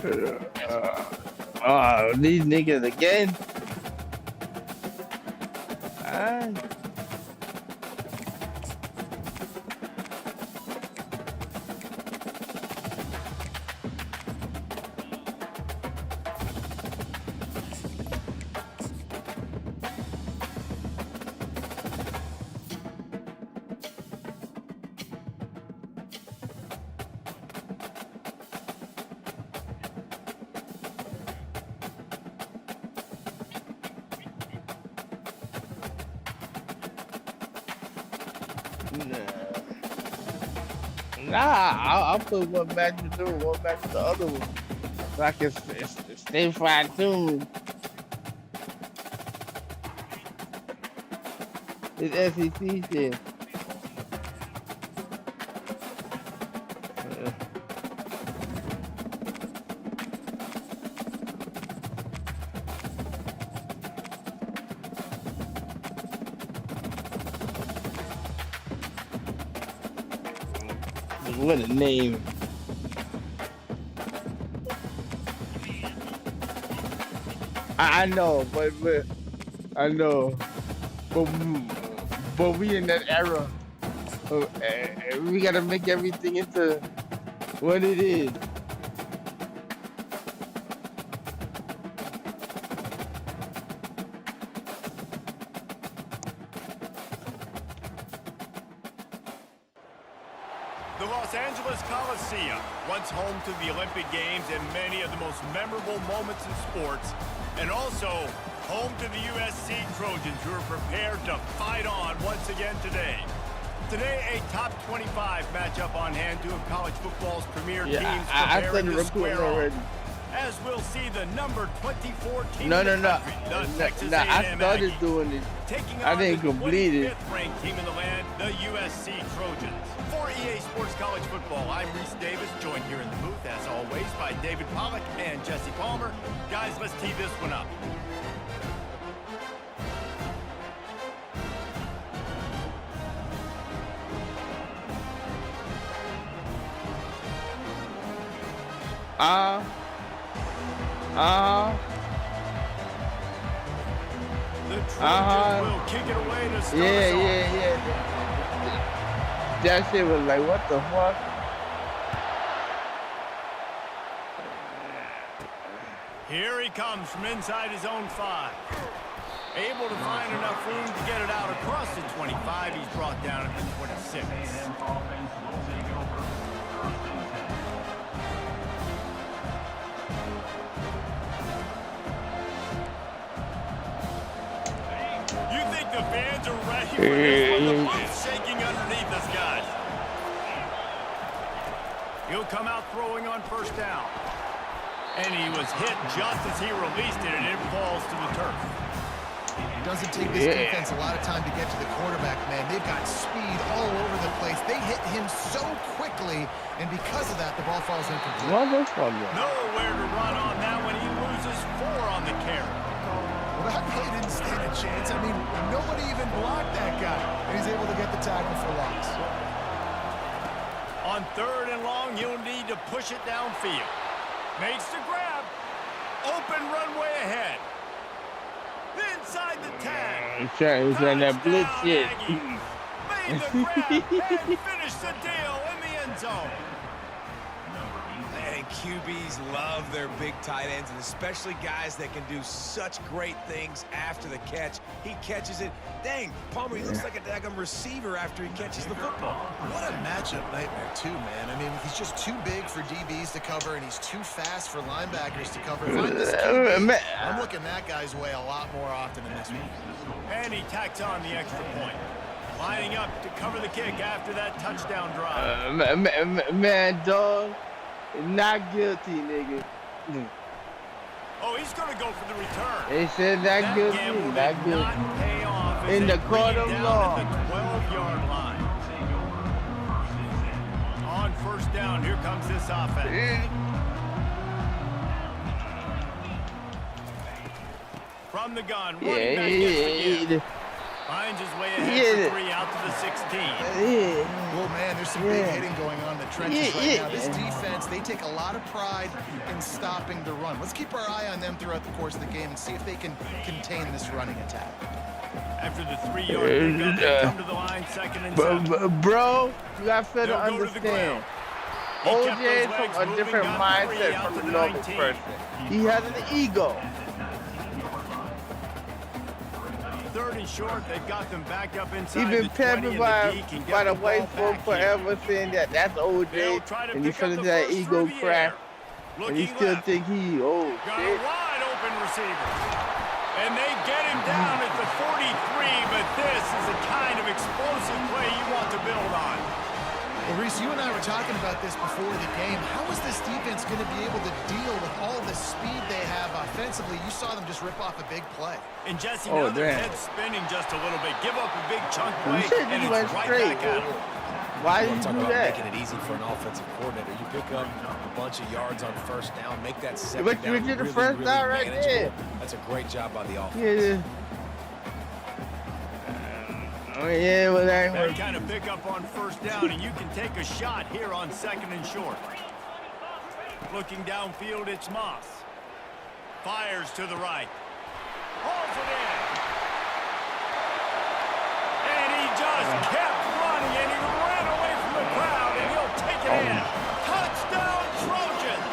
Oh, these niggas again. Nah, I'll put one back to do, one back to the other one. So I can stay fine-tuned. It's SEC shit. What a name. I know, but I know, but we in that era. We gotta make everything into what it is. The Los Angeles Coliseum, once home to the Olympic Games and many of the most memorable moments in sports, and also home to the USC Trojans, who are prepared to fight on once again today. Today, a top 25 matchup on hand, two of college football's premier teams preparing to square off. As we'll see the number 24 team No. Texas I started doing it. I didn't complete it. 25th ranked team in the land, the USC Trojans. For EA Sports College Football, I'm Reese Davis, joined here in the booth, as always, by David Pollack and Jesse Palmer. Guys, let's tee this one up. The Trojans will kick it away to start us off. Yeah. That shit was like, what the fuck? Here he comes from inside his own 5. Able to find enough room to get it out across the 25. He's brought down at the 26. You think the fans are ready for this one? The boat's shaking underneath us, guys. He'll come out throwing on first down. And he was hit just as he released it, and it falls to the turf. It doesn't take this defense a lot of time to get to the quarterback, man. They've got speed all over the place. They hit him so quickly, and because of that, the ball falls incomplete. Nowhere to run on that one. He loses 4 on the carry. Well, that play didn't stand a chance. I mean, nobody even blocked that guy, and he's able to get the tackle for loss. On 3rd and long, he'll need to push it downfield. Makes the grab. Open runway ahead. Inside the tag. He's trying that blitz shit. Made the grab and finished the deal in the end zone. And QBs love their big tight ends, and especially guys that can do such great things after the catch. He catches it. Dang, Palmer, he looks like a daggum receiver after he catches the football. What a matchup nightmare, too, man. I mean, he's just too big for DBs to cover, and he's too fast for linebackers to cover. If I'm this QB, I'm looking that guy's way a lot more often than this one. And he tacks on the extra point. Lining up to cover the kick after that touchdown drive. Man, dog. Not guilty, nigga. Oh, he's going to go for the return. They said not guilty, not guilty. Not pay off In the court of law. At the 12-yard line. On first down, here comes this offense. From the gun, running back gets the give. Finds his way ahead for 3 out to the 16. Well, man, there's some big hitting going on in the trenches right now. This defense, they take a lot of pride in stopping the run. Let's keep our eye on them throughout the course of the game and see if they can contain this running attack. After the 3-yard pickup, they come to the line, 2nd and 7. Bro, you got to understand. OJ is from a different mindset from the normal person. He has an ego. 3rd and short, they've got them back up inside. He's been pampered by the white folk forever, saying that that's OJ, and he's feeling that ego crack, and he still think he, oh got shit. a wide open receiver. And they get him down at the 43, but this is the kind of explosive play you want to build on. Well, Reese, you and I were talking about this before the game. How is this defense going to be able to deal with all the speed they have offensively? You saw them just rip off a big play. And Jesse, now their head's spinning just a little bit. Give up a big chunk play, and it's right back at them. Why did you do that? Making it easy for an offensive coordinator. You pick up a bunch of yards on 1st down, make that 2nd But down you did the really, first really down right there. That's a great job by the offense. Yeah. Oh yeah, well that That kind of pick up on 1st down, and you can take a shot here on 2nd and short. Looking downfield, it's Moss. Fires to the right. Hauls it in. And he just kept running, and he ran away from the crowd, and he'll take it in. Touchdown, Trojans!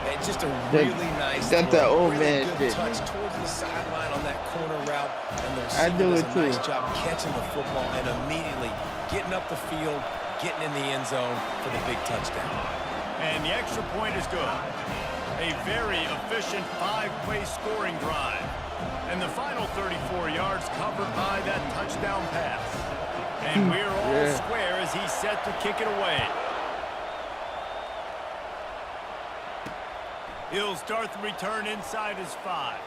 And just a really nice that's that old really man good shit. touch towards the sideline on that corner route. And the I do receiver it does a too. nice job catching the football and immediately getting up the field, getting in the end zone for the big touchdown. And the extra point is good. A very efficient 5-play scoring drive. And the final 34 yards covered by that touchdown pass. And we're all square as he's set to kick it away. He'll start the return inside his 5.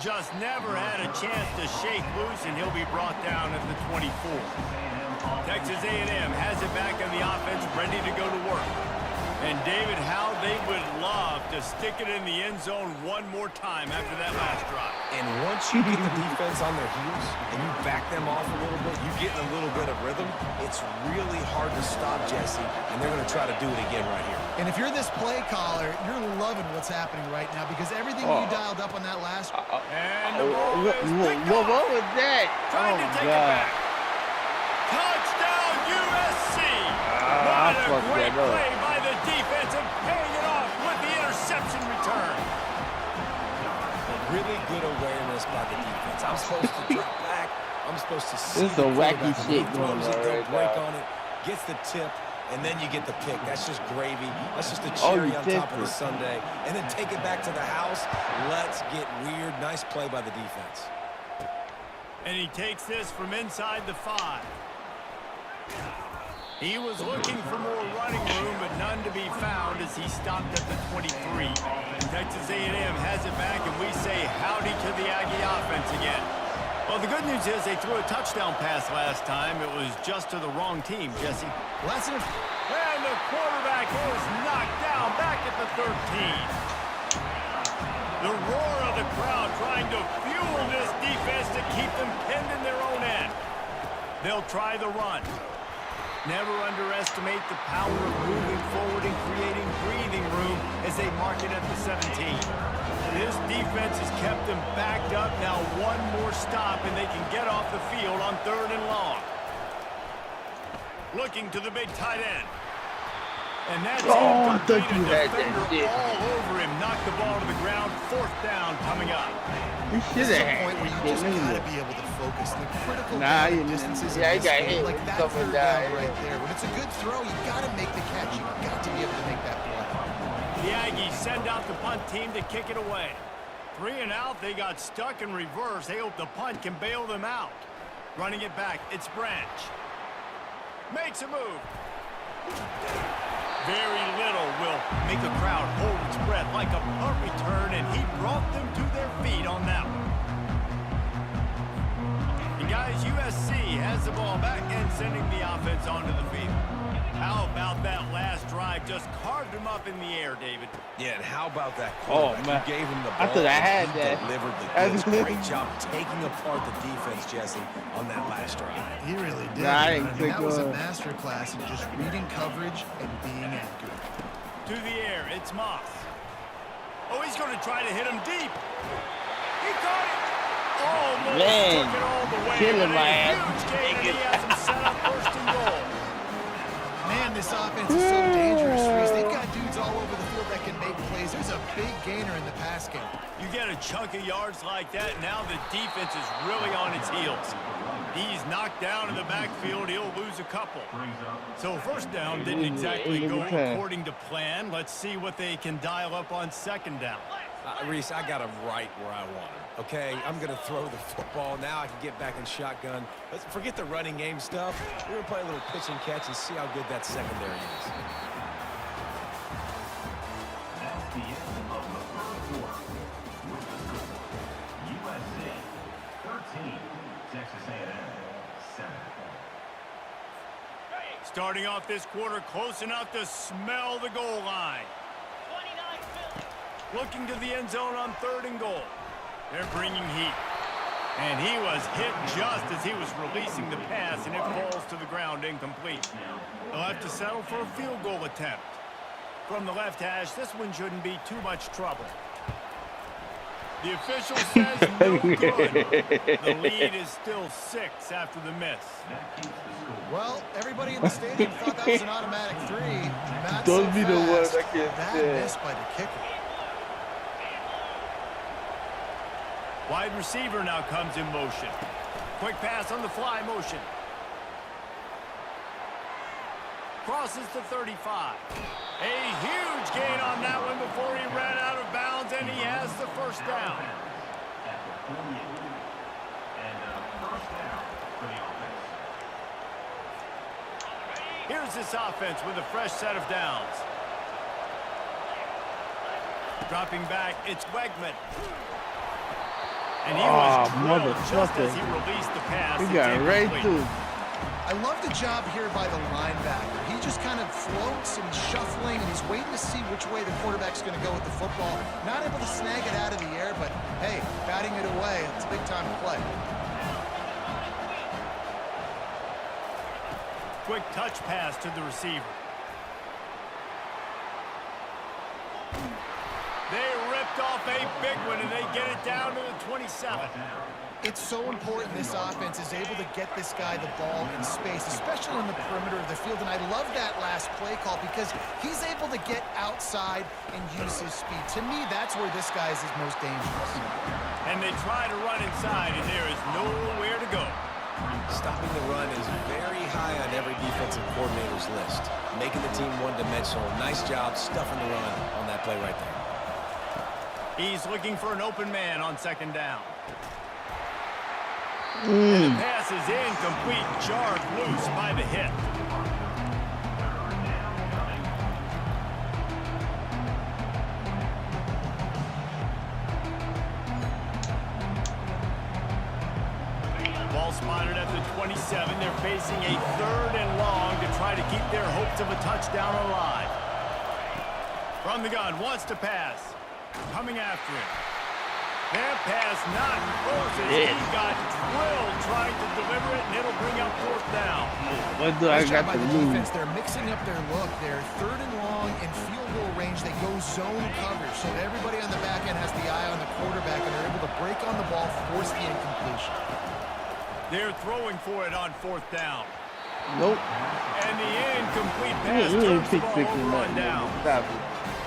Just never had a chance to shake loose, and he'll be brought down at the 24. Texas A&M has it back on the offense, ready to go to work. And David, how they would love to stick it in the end zone one more time after that last drive. And once you get the defense on their heels and you back them off a little bit, you get in a little bit of rhythm, it's really hard to stop Jesse, and they're going to try to do it again right here. And if you're this play caller, you're loving what's happening right now because everything you dialed up on that last... And the ball is picked what off. was that? Trying to take it back. Touchdown, USC! What a great play by the defense and paying it off with the interception return. Really good awareness by the defense. I'm supposed to drop back. I'm supposed to see This is a wacky shit going going on right break now. on it, gets the tip, and then you get the pick. That's just gravy. That's just a cherry on top of the sundae. And then take it back to the house. Let's get weird. Nice play by the defense. And he takes this from inside the 5. He was looking for more running room, but none to be found as he stopped at the 23. Texas A&M has it back, and we say howdy to the Aggie offense again. Well, the good news is they threw a touchdown pass last time. It was just to the wrong team, Jesse. And the quarterback is knocked down back at the 13. The roar of the crowd trying to fuel this defense to keep them pinned in their own end. They'll try the run. Never underestimate the power of moving forward and creating breathing room as they mark it at the 17. This defense has kept them backed up. Now one more stop and they can get off the field on 3rd and long. Looking to the big tight end. And that's I thought you had that shit. all over him. Knocked the ball to the ground. 4th down coming up. You should This is have a point where you just had gotta it. be able to focus. The critical distances yeah, in he this got game, hit like with that something 3rd down down, right there. When it's a good throw, you gotta make the catch. You got to be able to make that play. The Aggies send out the punt team to kick it away. 3 and out, they got stuck in reverse. They hope the punt can bail them out. Running it back, it's Branch. Makes a move. Very little will make the crowd hold its breath like a punt return, and he brought them to their feet on that one. And guys, USC has the ball back and sending the offense onto the field. How about that last drive? Just carved him up in the air, David. Yeah, and how about that Oh, quarterback? man. You gave him the ball. I thought I had he that. delivered the goods. Great job taking apart the defense, Jesse, on that last drive. He really did. Nah, I mean, that was a master class in just reading coverage and being accurate. To the air, it's Moss. Oh, he's going to try to hit him deep. He caught it. Almost took it all the way. Killing my Huge ass. gain, and he has him set up first and goal. Man, this offense is so dangerous, Reese. They've got dudes all over the field that can make plays. There's a big gainer in the pass game. You get a chunk of yards like that, now the defense is really on its heels. He's knocked down in the backfield. He'll lose a couple. So first down didn't exactly go according to plan. Let's see what they can dial up on second down. Reese, I got him right where I want him. Okay, I'm going to throw the football. Now I can get back in shotgun. Let's forget the running game stuff. We're going to play a little pitch and catch and see how good that secondary is. That's the end of the first quarter. USC 13, Texas A&M 7. Starting off this quarter close enough to smell the goal line. Looking to the end zone on 3rd and goal. They're bringing heat. And he was hit just as he was releasing the pass, and it falls to the ground incomplete. They'll have to settle for a field goal attempt. From the left hash, this one shouldn't be too much trouble. The official says no good. The lead is still 6 after the miss. Well, everybody in the stadium thought that was an automatic 3. Not Don't so be the one fast. that gets Bad dead. miss by the kicker. Wide receiver now comes in motion. Quick pass on the fly motion. Crosses to 35. A huge gain on that one before he ran out of bounds, and he has the first down. At the 48. And first down for the offense. Here's this offense with a fresh set of downs. Dropping back, it's Wegman. And he was drilled just as he released the pass. He got it right through. I love the job here by the linebacker. He just kind of floats and he's shuffling and he's waiting to see which way the quarterback's going to go with the football. Not able to snag it out of the air, but hey, batting it away, it's a big time to play. Quick touch pass to the receiver. They ripped off a big one, and they get it down to the 27. It's so important this offense is able to get this guy the ball in space, especially in the perimeter of the field. And I love that last play call because he's able to get outside and use his speed. To me, that's where this guy is his most dangerous. And they try to run inside, and there is nowhere to go. Stopping the run is very high on every defensive coordinator's list. Making the team one-dimensional. Nice job stuffing the run on that play right there. He's looking for an open man on second down. And the pass is incomplete, jarred loose by the hit. Ball spotted at the 27. They're facing a 3rd and long to try to keep their hopes of a touchdown alive. From the gun, wants to pass. Coming after him. That pass not close. He got drilled trying to deliver it, and it'll bring up 4th down. What do I got to lose? They're mixing up their look. They're 3rd and long in field goal range. They go zone coverage, so everybody on the back end has the eye on the quarterback, and they're able to break on the ball, force the incompletion. They're throwing for it on 4th down. Nope. And the incomplete pass turns the ball over on down. Stop it.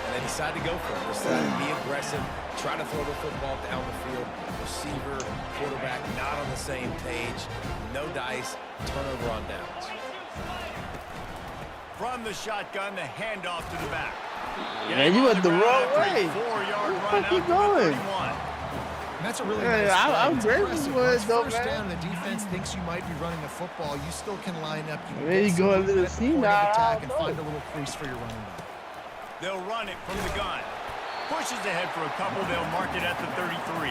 And they decide to go for it. They decide to be aggressive, try to throw the football down the field. Receiver, quarterback, not on the same page. No dice, turnover on downs. From the shotgun, the handoff to the back. Man, you went the wrong way. 4-yard run out to Keep the going. 31. And that's a really Yeah, nice play. I'm It's grateful impressive. for it, Once though, first man. down, the defense thinks you might be running a football. You still can line up. You There you get go, a some little at the seam point of now, attack I and don't find a know. little crease for your running back. They'll run it from the gun. Pushes ahead for a couple. They'll mark it at the 33.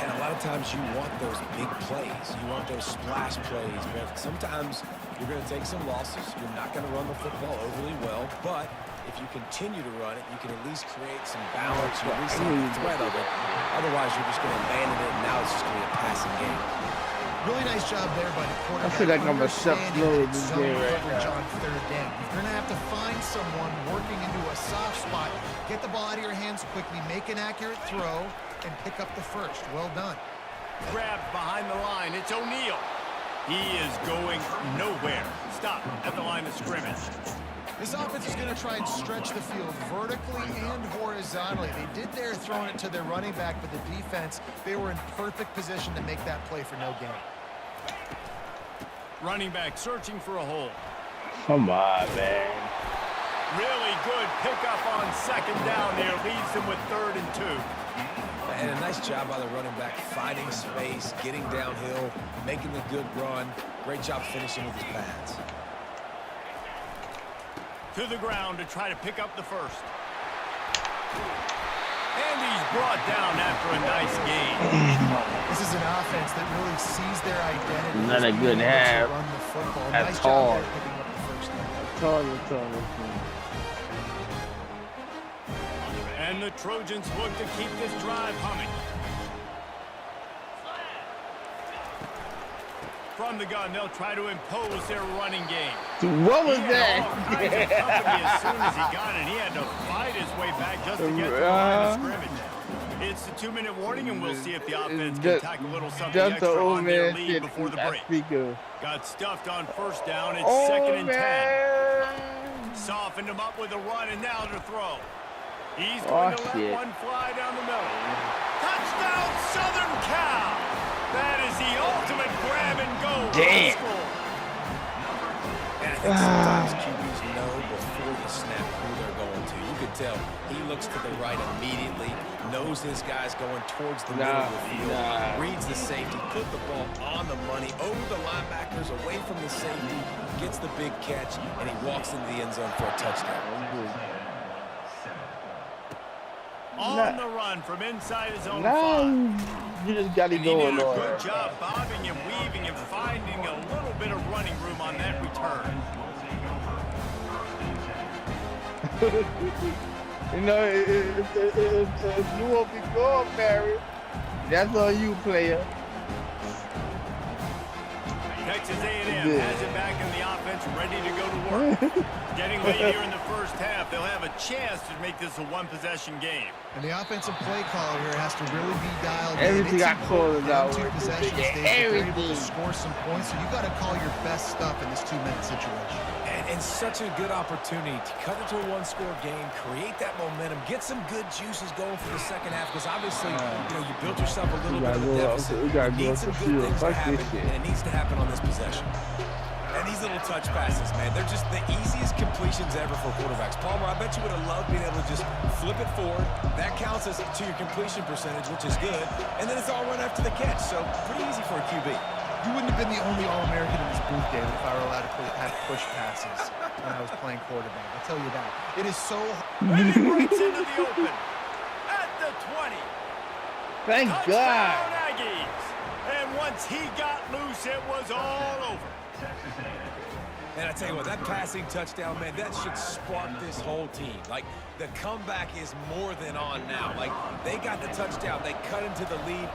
And a lot of times you want those big plays. You want those splash plays. But sometimes you're going to take some losses. You're not going to run the football overly well. But if you continue to run it, you can at least create some balance. You at least have the threat of it. Otherwise, you're just going to abandon it, and now it's just going to be a passing game. Really nice job there by the quarterback. I feel like I'm a step slow in this game right now. On third down. You're going to have to find someone working into a soft spot, get the ball out of your hands quickly, make an accurate throw, and pick up the first. Well done. Grabbed behind the line. It's O'Neal. He is going nowhere. Stop at the line of scrimmage. This offense is going to try and stretch the field vertically and horizontally. They did there throwing it to their running back, but the defense, they were in perfect position to make that play for no gain. Running back searching for a hole. Come on, man. Really good pickup on second down there. Leads them with 3rd and 2. And a nice job by the running back, finding space, getting downhill, making a good run. Great job finishing with his pads. To the ground to try to pick up the first. And he's brought down after a nice gain. This is an offense that really sees their identity. Not a good half. Run the football. That's Nice hard. job there picking up the first down. Tall. And the Trojans look to keep this drive humming. From the gun, they'll try to impose their running game. What was that? All kinds of company as soon as he got it. He had to fight his way back just to get to the line of scrimmage. It's the 2-minute warning, and we'll see if the offense can tack a little something extra on their lead before the break. Got stuffed on first down. It's 2nd and 10. Softened him up with a run, and now to throw. He's going to let one fly down the middle. Touchdown, Southern Cal! That is the ultimate grab and go. Damn. And I think sometimes QBs know before the snap who they're going to. You could tell he looks to the right immediately, knows this guy's going towards the middle of the field, reads the safety, put the ball on the money, over the linebackers, away from the safety, gets the big catch, and he walks into the end zone for a touchdown. On the run from inside his own 5. You just got to He go did a along. good job bobbing and weaving and finding a little bit of running room on that return. You know, if you won't be going, Barry, that's on you, player. Texas A&M has it back in the offense, ready to go to work. Getting late here in the first half, they'll have a chance to make this a one-possession game. And the offensive play caller here has to really be dialed Everything in. I call it out. Two possessions, they're able to score some points, so you got to call your best stuff in this 2-minute situation. And such a good opportunity to cut into a one-score game, create that momentum, get some good juices going for the second half, because obviously, you built yourself a little bit of a deficit. You need some good things to happen, and it needs to happen on this possession. And these little touch passes, man, they're just the easiest completions ever for quarterbacks. Palmer, I bet you would have loved being able to just flip it forward. That counts as to your completion percentage, which is good. And then it's all run after the catch, so pretty easy for a QB. You wouldn't have been the only All-American in this booth, David, if I were allowed to have push passes when I was playing quarterback. I'll tell you that. It is so hard. And he breaks into the open at the 20. Thank God. Touchdown, Aggies. And once he got loose, it was all over. And I tell you what, that passing touchdown, man, that should spark this whole team. Like, the comeback is more than on now. Like, they got the touchdown. They cut into the lead.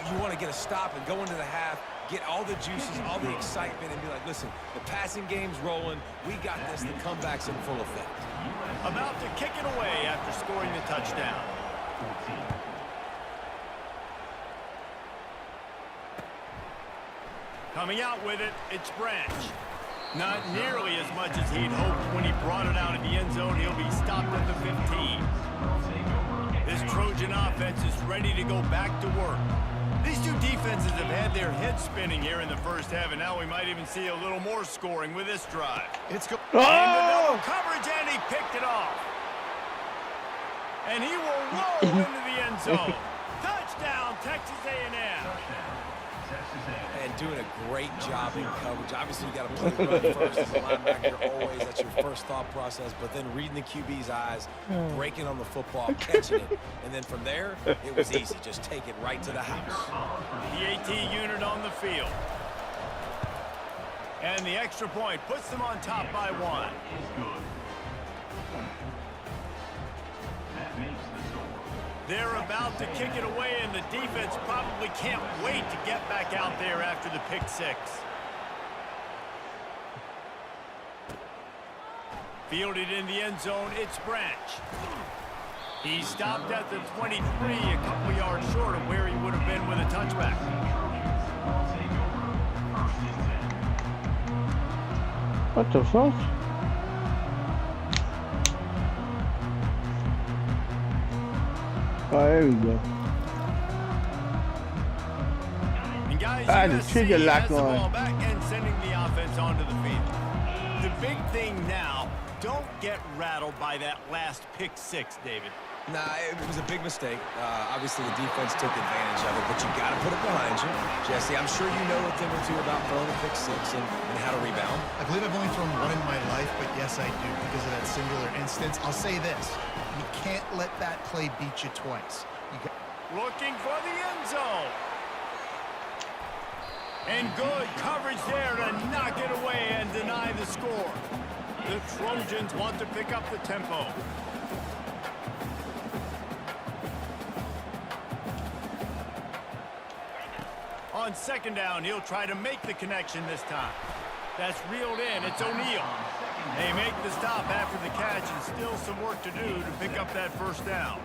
You want to get a stop and go into the half, get all the juices, all the excitement, and be like, listen, the passing game's rolling. We got this. The comeback's in full effect. About to kick it away after scoring the touchdown. Coming out with it, it's Branch. Not nearly as much as he'd hoped when he brought it out of the end zone. He'll be stopped at the 15. This Trojan offense is ready to go back to work. These two defenses have had their heads spinning here in the first half, and now we might even see a little more scoring with this drive. It's go. Double coverage, and he picked it off. And he will roll into the end zone. Touchdown, Texas A&M. And doing a great job in coverage. Obviously, you got to play the run first as a linebacker. Always, that's your first thought process. But then reading the QB's eyes, breaking on the football, catching it. And then from there, it was easy. Just take it right to the house. The AT unit on the field. And the extra point puts them on top by 1. They're about to kick it away, and the defense probably can't wait to get back out there after the pick 6. Fielded in the end zone, it's Branch. He stopped at the 23, a couple yards short of where he would have been with a touchback. What the fuck? Oh, there we go. And guys, the trigger lock has the ball on. back and sending the offense onto the field. The big thing now, don't get rattled by that last pick 6, David. Nah, it was a big mistake. Obviously, the defense took advantage of it, but you got to put it behind you. Jesse, I'm sure you know a thing or two about throwing a pick 6 and how to rebound. I believe I've only thrown one in my life, but yes, I do because of that singular instance. I'll say this. You can't let that play beat you twice. Looking for the end zone. And good coverage there to knock it away and deny the score. The Trojans want to pick up the tempo. On second down, he'll try to make the connection this time. That's reeled in. It's O'Neal. They make the stop after the catch, and still some work to do to pick up that first down.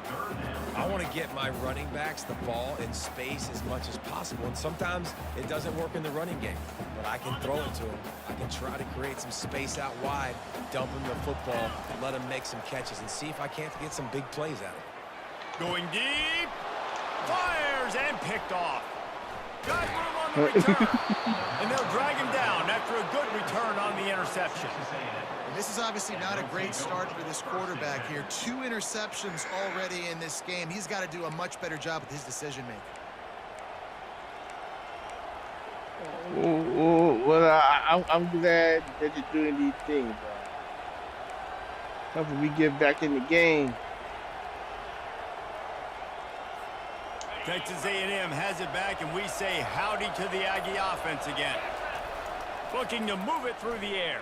I want to get my running backs the ball in space as much as possible, and sometimes it doesn't work in the running game, but I can throw it to them. I can try to create some space out wide, dump them the football, let them make some catches, and see if I can't get some big plays out of it. Going deep, fires, and picked off. Got room on the return, and they'll drag him down after a good return on the interception. And this is obviously not a great start for this quarterback here. 2 interceptions already in this game. He's got to do a much better job with his decision-making. Well, I'm glad that you're doing these things. Hopefully we get back in the game. Texas A&M has it back, and we say howdy to the Aggie offense again. Looking to move it through the air.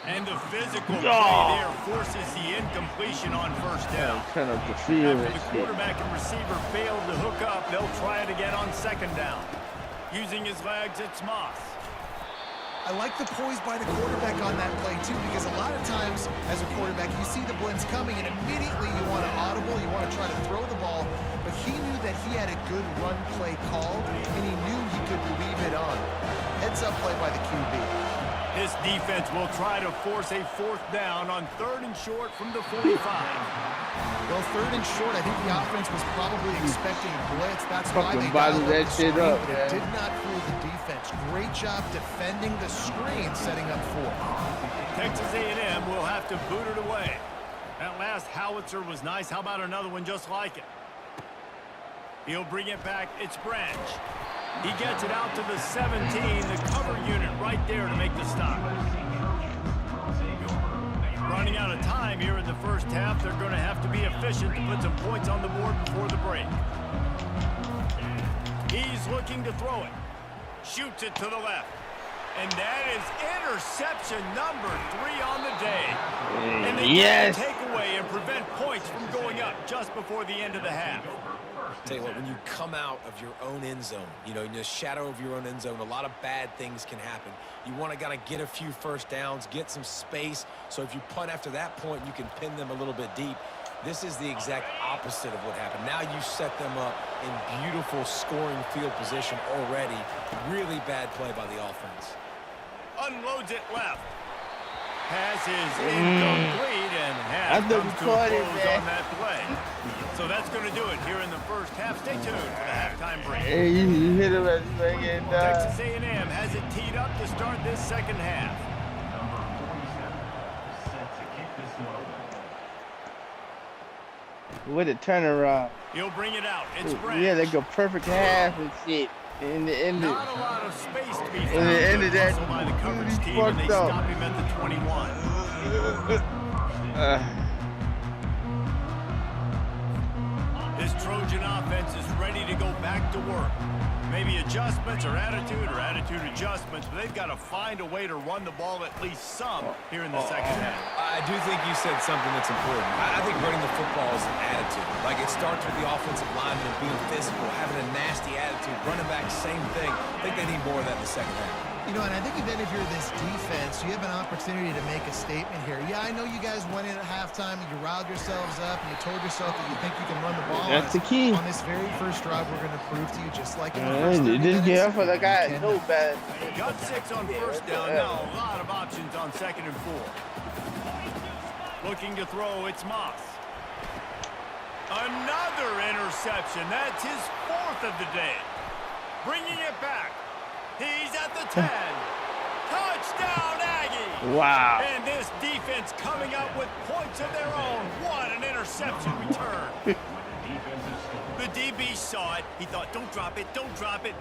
And the physical play there forces the incompletion on first down. Kind of the field. After the quarterback and receiver failed to hook up, they'll try it again on second down. Using his legs, it's Moss. I like the poise by the quarterback on that play, too, because a lot of times, as a quarterback, you see the blitz coming, and immediately you want to audible, you want to try to throw the ball, but he knew that he had a good run play call, and he knew he could leave it on. Heads-up play by the QB. This defense will try to force a fourth down on 3rd and short from the 45. Well, 3rd and short, I think the offense was probably expecting a blitz. That's why they bottled that shit up, but it did not fool the defense. Great job defending the screen, setting up 4. Texas A&M will have to boot it away. That last howitzer was nice. How about another one just like it? He'll bring it back. It's Branch. He gets it out to the 17, the cover unit right there to make the stop. Running out of time here in the first half. They're going to have to be efficient to put some points on the board before the break. He's looking to throw it. Shoots it to the left. And that is interception number 3 on the day. And they get a takeaway and prevent points from going up just before the end of the half. Tell you what, when you come out of your own end zone, you know, in the shadow of your own end zone, a lot of bad things can happen. You want to get a few first downs, get some space, so if you punt after that point, you can pin them a little bit deep. This is the exact opposite of what happened. Now you set them up in beautiful scoring field position already. Really bad play by the offense. Unloads it left. Pass is incomplete, and half comes to a close on that play. So that's going to do it here in the first half. Stay tuned for the halftime break. Hey, you hit him as he Texas A&M has it teed up to start this second half. Number 47 set to kick this one away. with a turnaround. He'll bring it out. It's Branch. Yeah, like a perfect half and shit. In the end of, Not a lot of space to be found. in the end of that, By the coverage team, and they stop him at the 21. This Trojan offense is ready to go back to work. Maybe adjustments or attitude adjustments, but they've got to find a way to run the ball at least some here in the second half. I do think you said something that's important. I think running the football is an attitude. Like, it starts with the offensive lineman being physical, having a nasty attitude. Running back, same thing. I think they need more of that in the second half. You know, and I think then if you're this defense, you have an opportunity to make a statement here. Yeah, I know you guys went in at halftime and you riled yourselves up and you told yourself that you think you can run the ball. That's the key. On this very first drive, we're going to prove to you, just like in the first 30 didn't minutes, get for the guy. No bad. Got 6 on first down. Now a lot of options on 2nd and 4. Looking to throw, it's Moss. Another interception. That's his 4th of the day. Bringing it back. He's at the 10. Touchdown, Aggie. Wow. And this defense coming up with points of their own. What an interception return. The DB saw it. He thought, don't drop it,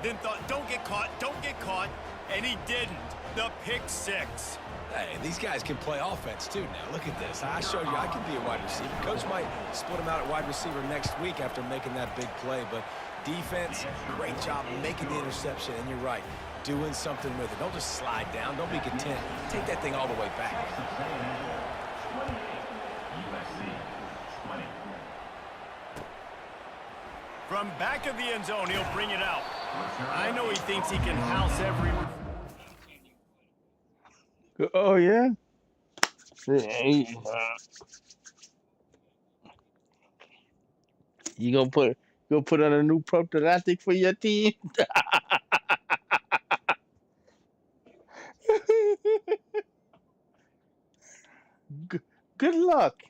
then thought, don't get caught, and he didn't. The pick 6. Hey, these guys can play offense, too, now. Look at this. I showed you I can be a wide receiver. Coach might split him out at wide receiver next week after making that big play, but defense, great job making the interception, and you're right, doing something with it. Don't just slide down. Don't be content. Take that thing all the way back. From back of the end zone, he'll bring it out. I know he thinks he can house every... Oh, yeah? You gonna put on a new prophylactic for your team? Good luck.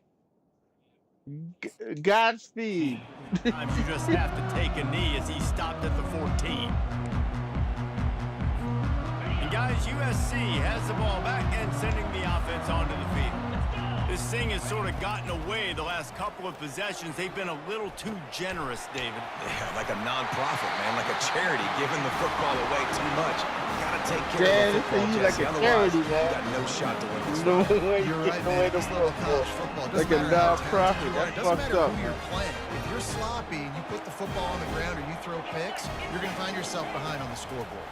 Godspeed. Sometimes you just have to take a knee as he stopped at the 14. And guys, USC has the ball back and sending the offense onto the field. This thing has sort of gotten away the last couple of possessions. They've been a little too generous, David. Yeah, like a non-profit, man, like a charity, giving the football away too much. You gotta take care of the football, like Jesse. a Otherwise, charity, you man. got no shot to win this No one. way You're you right, get away man. the This level of college football. football Like doesn't a matter how non-profit. talented you are. It That's doesn't fucked matter up. who you're playing. If you're sloppy and you put the football on the ground or you throw picks, you're going to find yourself behind on the scoreboard.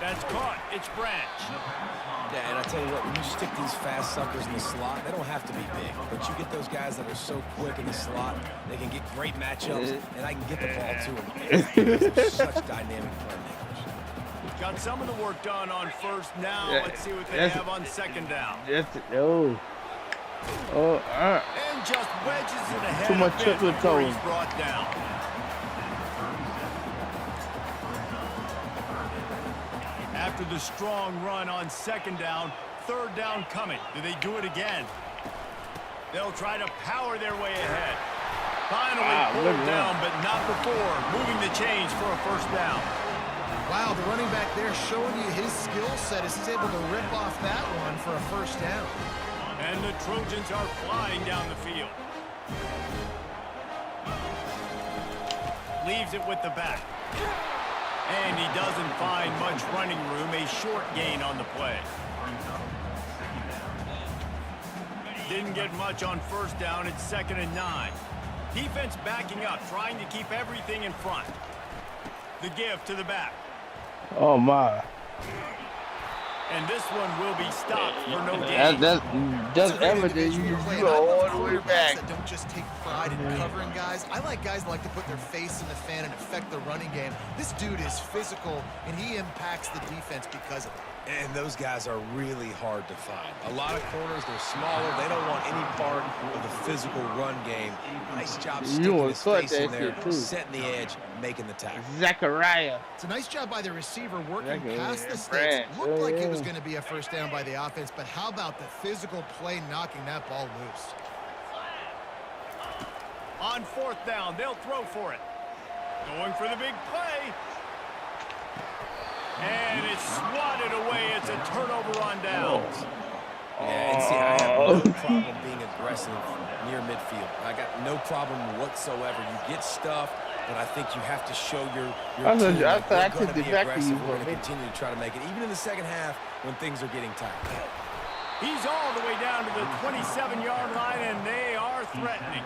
That's caught. It's Branch. Yeah, and I tell you what, when you stick these fast suckers in the slot, they don't have to be big. But you get those guys that are so quick in the slot, they can get great matchups, and I can get the ball to them. They're such dynamic playmakers. Got some of the work done on first. Now let's see what they have on 2nd down. And And just wedges it ahead. Too much chocolate before he's cone. brought down. After the strong run on 2nd down, 3rd down coming. Do they do it again? They'll try to power their way ahead. Finally pulled down, but not before. Moving the chains for a 1st down. Wow, the running back there showing you his skill set as he's able to rip off that one for a 1st down. And the Trojans are flying down the field. Leaves it with the back. And he doesn't find much running room. A short gain on the play. Didn't get much on 1st down. It's 2nd and 9. Defense backing up, trying to keep everything in front. The give to the back. oh my. And this one will be stopped for no gain. That's evident. You go all the way back. That don't just take pride in covering guys. I like guys that like to put their face in the fan and affect the running game. This dude is physical, and he impacts the defense because of it. And those guys are really hard to find. A lot of corners, they're smaller. They don't want any part of the physical run game. Nice job sticking his face in there, setting the edge, making the tackle. Zachariah. It's a nice job by the receiver working Zachariah past the sticks. Branch. Looked like it was going to be a 1st down by the offense, but how about the physical play knocking that ball loose? On 4th down, they'll throw for it. Going for the big play. And it's swatted away. It's a turnover on downs. Yeah, and see, I have no problem being aggressive near midfield. I got no problem whatsoever. You get stuffed, but I think you have to show your team that we're going to be aggressive. We're going to continue to try to make it, even in the second half when things are getting tight. He's all the way down to the 27-yard line, and they are threatening.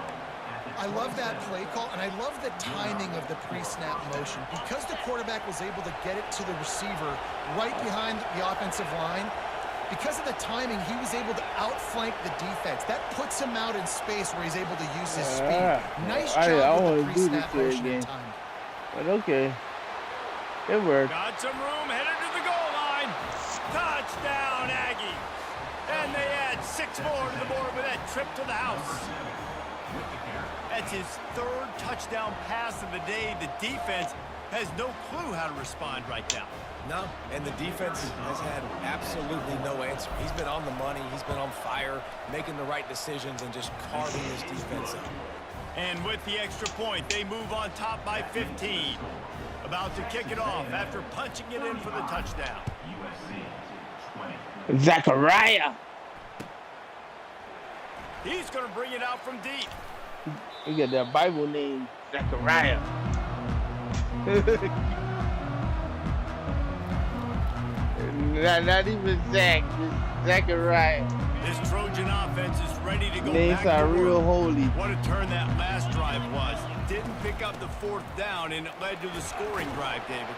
I love that play call, and I love the timing of the pre-snap motion. Because the quarterback was able to get it to the receiver right behind the offensive line, because of the timing, he was able to outflank the defense. That puts him out in space where he's able to use his speed. Nice job with the pre-snap motion and time. But okay. It worked. Got some room, headed to the goal line. Touchdown, Aggie. And they add 6 more to the board with that trip to the house. That's his 3rd touchdown pass of the day. The defense has no clue how to respond right now. No, and the defense has had absolutely no answer. He's been on the money. He's been on fire, making the right decisions and just carving this defense up. And with the extra point, they move on top by 15. About to kick it off after punching it in for the touchdown. Zachariah. He's going to bring it out from deep. You got that Bible name, Zachariah. not even Zach, just Zachariah. This Trojan offense is ready to go Names back are to real work. holy. What a turn that last drive was. Didn't pick up the 4th down, and it led to the scoring drive, David.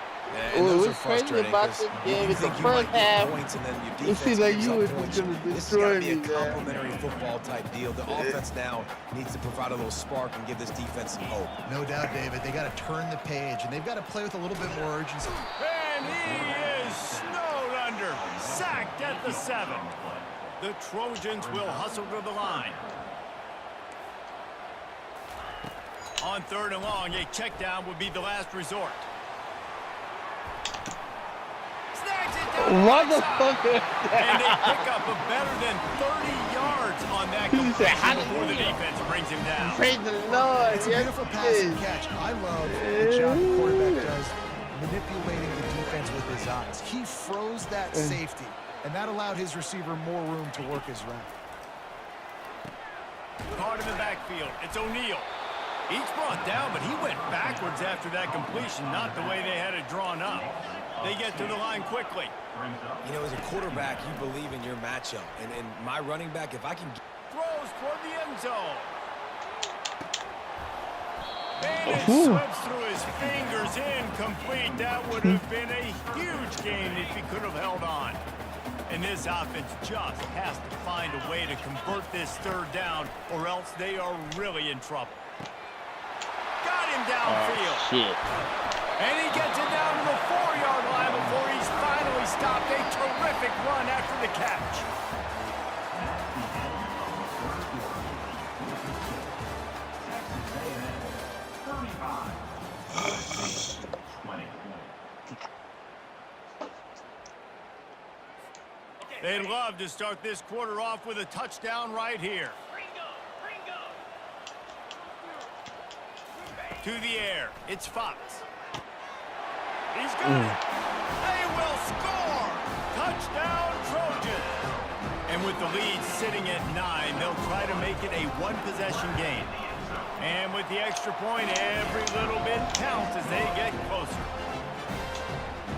And those are What's crazy frustrating about because this game you is the think you first might get half, points and then your it defense seems like gives you up were points. just gonna This has got to be a destroy me, man. complementary football type deal. The offense now needs to provide a little spark and give this defense some hope. No doubt, David. They got to turn the page, and they've got to play with a little bit more urgency. And he is snowed under, sacked at the 7. The Trojans will hustle to the line. On 3rd and long, a check down would be the last resort. Snags it down. Motherfucker. And they pick up a better than 30 yards on that completion before the defense brings him down. Praise the Lord. It's a beautiful pass and catch. I love the job the quarterback does manipulating the defense with his eyes. He froze that safety, and that allowed his receiver more room to work his route. Caught in the backfield. It's O'Neal. He's brought down, but he went backwards after that completion, not the way they had it drawn up. They get to the line quickly. You know, as a quarterback, you believe in your matchup. And my running back, if I can... Throws toward the end zone. And it slips through his fingers, incomplete. That would have been a huge gain if he could have held on. And this offense just has to find a way to convert this 3rd down, or else they are really in trouble. Got him downfield. Oh, shit. And he gets it down to the 4-yard line before he's finally stopped. A terrific run after the catch. They'd love to start this quarter off with a touchdown right here. To the air, it's Fox. He's got it. They will score. Touchdown, Trojans. And with the lead sitting at 9, they'll try to make it a 1-possession game. And with the extra point, every little bit counts as they get closer.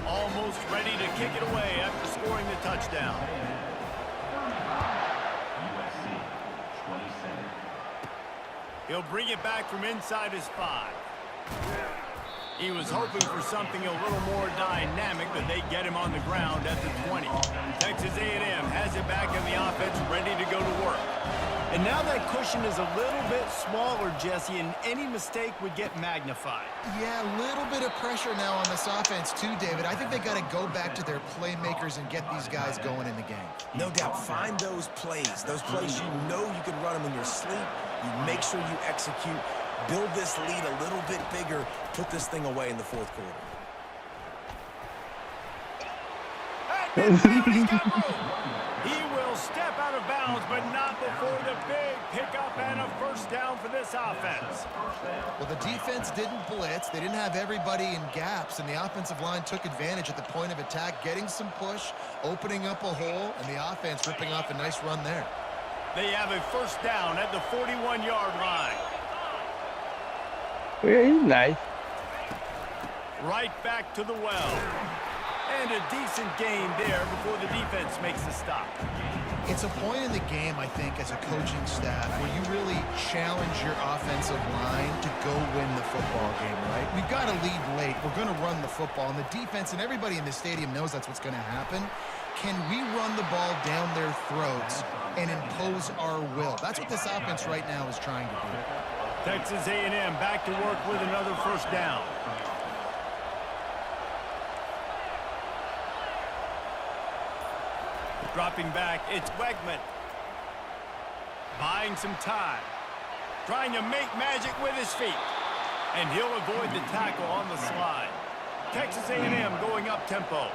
Almost ready to kick it away after scoring the touchdown. He'll bring it back from inside his 5. He was hoping for something a little more dynamic, but they get him on the ground at the 20. Texas A&M has it back in the offense, ready to go to work. And now that cushion is a little bit smaller, Jesse, and any mistake would get magnified. Yeah, a little bit of pressure now on this offense too, David. I think they got to go back to their playmakers and get these guys going in the game. No doubt, find those plays you know you can run them in your sleep. You make sure you execute, build this lead a little bit bigger, put this thing away in the 4th quarter. He will step out of bounds, but not before the big pickup and a 1st down for this offense. Well, the defense didn't blitz. They didn't have everybody in gaps, and the offensive line took advantage at the point of attack, getting some push, opening up a hole, and the offense ripping off a nice run there. They have a first down at the 41-yard line. Yeah, he's nice. Right back to the well. And a decent gain there before the defense makes the stop. It's a point in the game, I think, as a coaching staff, where you really challenge your offensive line to go win the football game, right? We've got to lead late. We're going to run the football, and the defense and everybody in the stadium knows that's what's going to happen. Can we run the ball down their throats and impose our will? That's what this offense right now is trying to do. Texas A&M back to work with another first down. Dropping back, it's Wegman. Buying some time. Trying to make magic with his feet. And he'll avoid the tackle on the slide. Texas A&M going up tempo.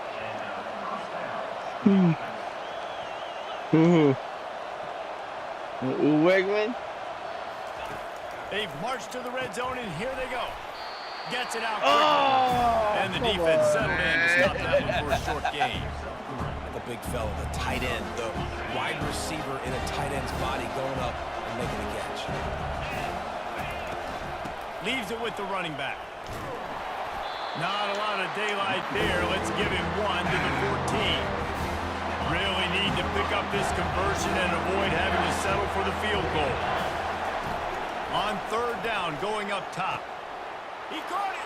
Wegman. They've marched to the red zone, and here they go. Gets it out quickly. And the defense settled in to stop that one for a short gain. The big fella, the tight end, the wide receiver in a tight end's body going up and making the catch. Leaves it with the running back. Not a lot of daylight there. Let's give him 1 to the 14. Really need to pick up this conversion and avoid having to settle for the field goal. On third down, going up top. He caught it,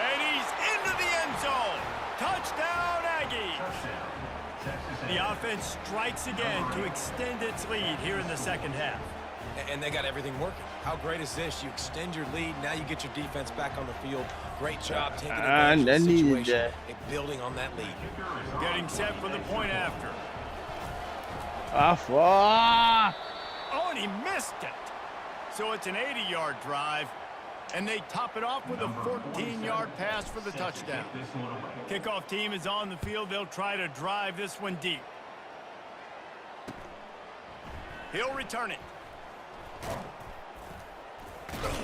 and he's into the end zone. Touchdown, Aggies. The offense strikes again to extend its lead here in the second half. And they got everything working. How great is this? You extend your lead, now you get your defense back on the field. Great job taking advantage of the situation and building on that lead. Getting set for the point after. Oh, and he missed it. So it's an 80-yard drive, and they top it off with a 14-yard pass for the touchdown. Kickoff team is on the field. They'll try to drive this one deep. He'll return it.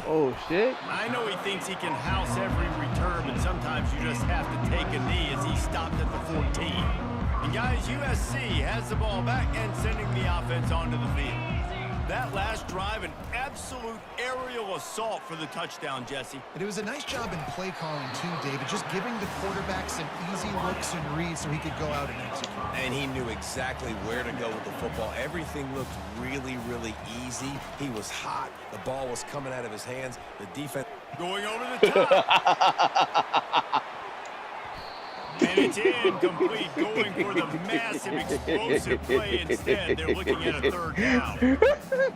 Oh, shit. I know he thinks he can house every return, but sometimes you just have to take a knee as he stopped at the 14. And guys, USC has the ball back and sending the offense onto the field. That last drive, an absolute aerial assault for the touchdown, Jesse. And it was a nice job in play calling, too, David, just giving the quarterback some easy looks and reads so he could go out and execute. And he knew exactly where to go with the football. Everything looked really, really easy. He was hot. The ball was coming out of his hands. The defense... Going over the top. And it's incomplete, going for the massive, explosive play instead. They're looking at a third down.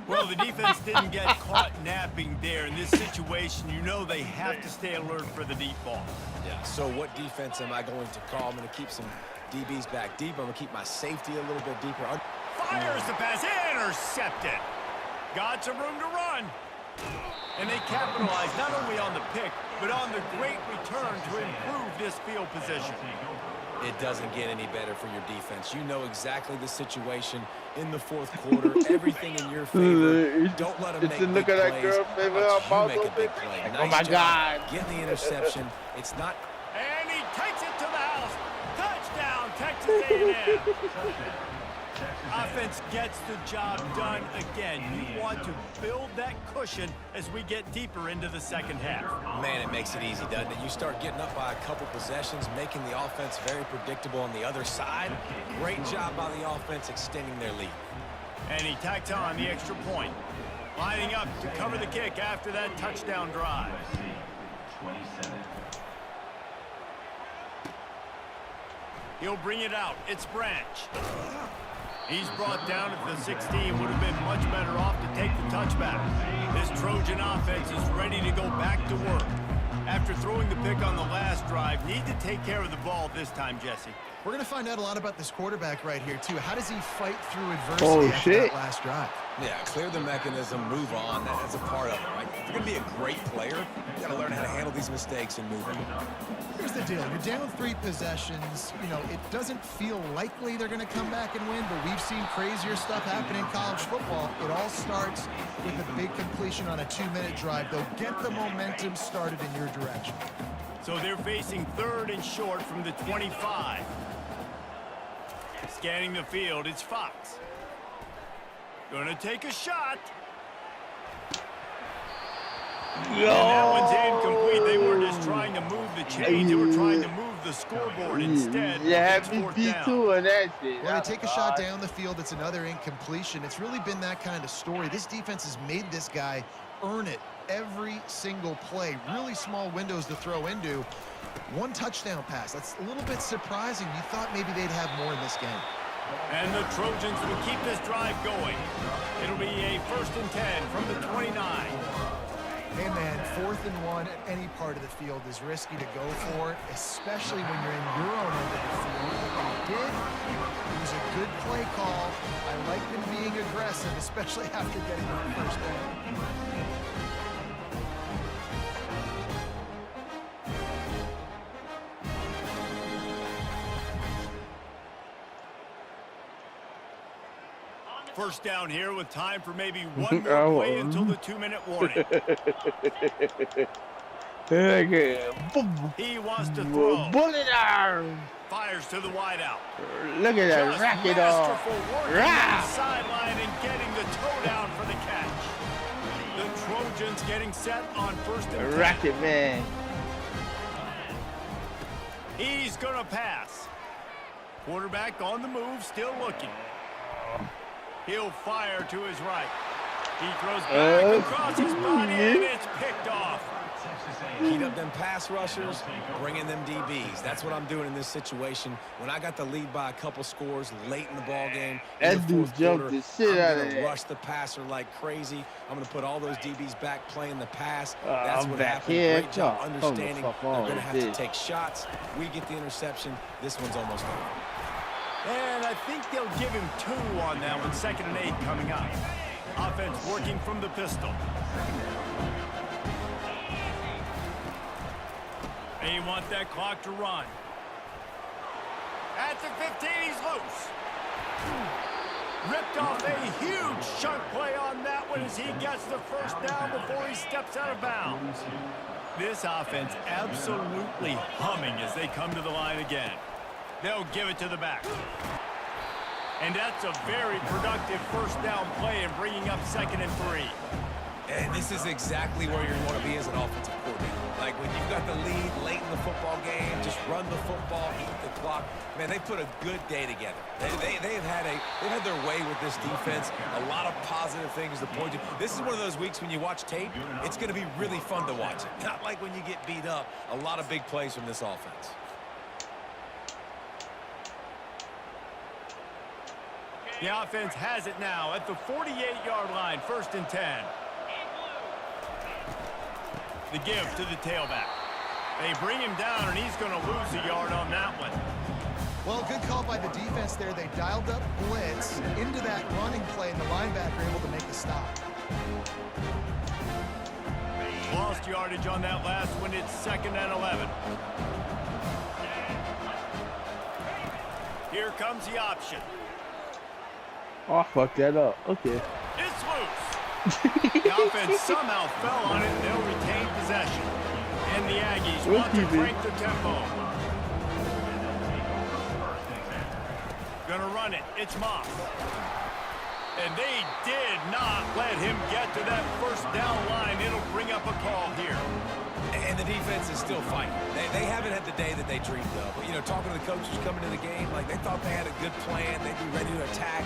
Well, the defense didn't get caught napping there. In this situation, you know they have to stay alert for the deep ball. Yeah, so what defense am I going to call? I'm going to keep some DBs back deep. I'm going to keep my safety a little bit deeper. Fires the pass, intercepted. Got some room to run. And they capitalize not only on the pick, but on the great return to improve this field position. It doesn't get any better for your defense. You know exactly the situation in the fourth quarter. Everything in your favor. Don't let them make big plays. You make a big play. Nice oh, my God. Get the interception. It's not... And he takes it to the house. Touchdown, Texas A&M. Offense gets the job done again. You want to build that cushion as we get deeper into the second half. Man, it makes it easy, doesn't it? You start getting up by a couple possessions, making the offense very predictable on the other side. Great job by the offense extending their lead. And he tacks on the extra point. Lining up to cover the kick after that touchdown drive. 27. He'll bring it out. It's Branch. He's brought down at the 16. Would have been much better off to take the touchback. This Trojan offense is ready to go back to work. After throwing the pick on the last drive, need to take care of the ball this time, Jesse. We're going to find out a lot about this quarterback right here, too. How does he fight through adversity after that last drive? Yeah, clear the mechanism, move on. That's a part of it, right? If you're going to be a great player, you got to learn how to handle these mistakes and move on. Here's the deal. You're down 3 possessions. You know, it doesn't feel likely they're going to come back and win, but we've seen crazier stuff happen in college football. It all starts with a big completion on a 2-minute drive. They'll get the momentum started in your direction. So they're facing third and short from the 25. Scanning the field, it's Fox. Gonna take a shot. Yo. And that one's incomplete. They were just trying to move the chains. They were trying to move the scoreboard instead. Yeah, It's fourth down. B2 and that shit. When they take a shot down the field, it's another incompletion. It's really been that kind of story. This defense has made this guy earn it every single play. Really small windows to throw into. One touchdown pass. That's a little bit surprising. You thought maybe they'd have more in this game. And the Trojans will keep this drive going. It'll be a 1st and 10 from the 29. Hey, man, 4th and 1 at any part of the field is risky to go for, especially when you're in your own end of the field. What they did, it was a good play call. I like them being aggressive, especially after getting on 1st down. First down here with time for maybe one more play until the 2-minute warning. He wants to throw. Bullet arm. Fires to the wideout. Look at that racket off. Masterful work on the sideline and getting the toe down for the catch. The Trojans getting set on 1st and 10. Racket man. He's going to pass. Quarterback on the move, still looking. He'll fire to his right. He throws back across his body, and it's picked off. Heat up them pass rushers, bring in them DBs. That's what I'm doing in this situation. When I got the lead by a couple scores late in the ball game, that dude jumped the shit out of I'm it. gonna rush the passer like crazy. I'm gonna put all those DBs back playing the pass. That's what back happened. here. Great job understanding. They're on, gonna have to take shots. We get the interception. This one's almost over. And I think they'll give him 2 on that one. 2nd and 8 coming up. Offense working from the pistol. They want that clock to run. At the 15, he's loose. Ripped off a huge chunk play on that one as he gets the 1st down before he steps out of bounds. This offense absolutely humming as they come to the line again. They'll give it to the back. And that's a very productive 1st down play and bringing up 2nd and 3. And this is exactly where you want to be as an offensive coordinator. Like when you've got the lead late in the football game, just run the football, eat the clock. Man, they put a good day together. They've had their way with this defense. A lot of positive things to point to. This is one of those weeks when you watch tape, it's going to be really fun to watch it. Not like when you get beat up. A lot of big plays from this offense. The offense has it now at the 48-yard line, 1st and 10. The give to the tailback. They bring him down, and he's going to lose a yard on that one. Well, good call by the defense there. They dialed up blitz into that running play, and the linebacker able to make the stop. Lost yardage on that last one. It's 2nd and 11. Here comes the option. Oh, fuck that up. Okay. It's loose. The offense somehow fell on it, and they'll retain possession. And the Aggies want to crank the tempo. Gonna run it. It's Moss. And they did not let him get to that 1st down line. It'll bring up a call here. And the defense is still fighting. They haven't had the day that they dreamed of. But, you know, talking to the coaches coming to the game, like they thought they had a good plan. They'd be ready to attack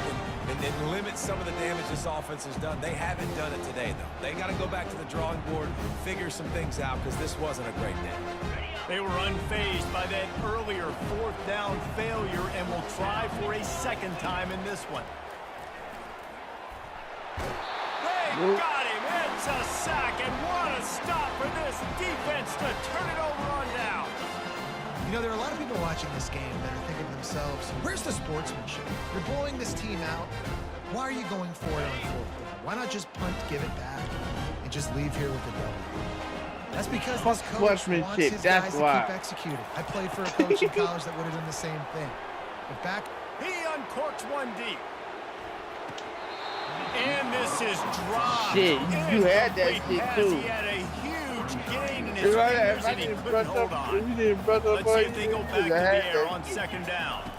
and limit some of the damage this offense has done. They haven't done it today, though. They got to go back to the drawing board, figure some things out, because this wasn't a great day. They were unfazed by that earlier 4th down failure and will try for a 2nd time in this one. They got him. It's a sack, and what a stop for this defense to turn it over on down. You know, there are a lot of people watching this game that are thinking to themselves, where's the sportsmanship? You're blowing this team out. Why are you going for it on 4th down? Why not just punt, give it back, and just leave here with a W? That's because this coach wants his guys to keep executing. I played for a coach in college that would have done the same thing. But back... He uncorks one deep. And this is dropped. Shit, you had that shit too. He had a huge gain in his fingers and he couldn't hold on. Let's see if they go back to the air on 2nd down.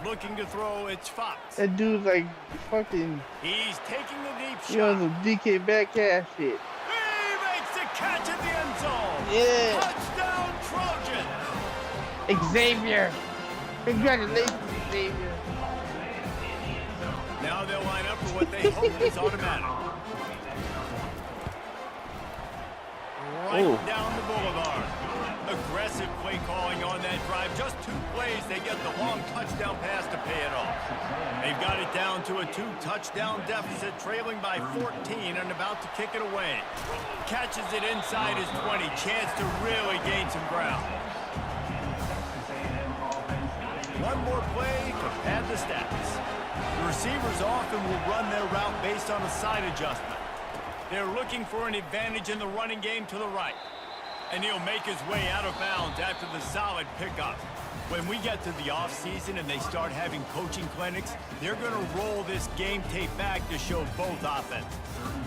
looking to throw. It's Fox. That dude's like fucking. He's taking the deep shot. You know, some DK backhand shit. He makes the catch in the end zone. Yeah. Touchdown Trojan. Xavier. Congratulations, Xavier. Now they'll line up for what they hope is automatic. Right down the boulevard. Aggressive play calling on that drive. Just 2 plays, they get the long touchdown pass to pay it off. They've got it down to a 2-touchdown deficit, trailing by 14 and about to kick it away. Catches it inside his 20. Chance to really gain some ground. One more play to pad the stats. The receivers often will run their route based on a side adjustment. They're looking for an advantage in the running game to the right. And he'll make his way out of bounds after the solid pickup. When we get to the offseason and they start having coaching clinics, they're going to roll this game tape back to show both offenses.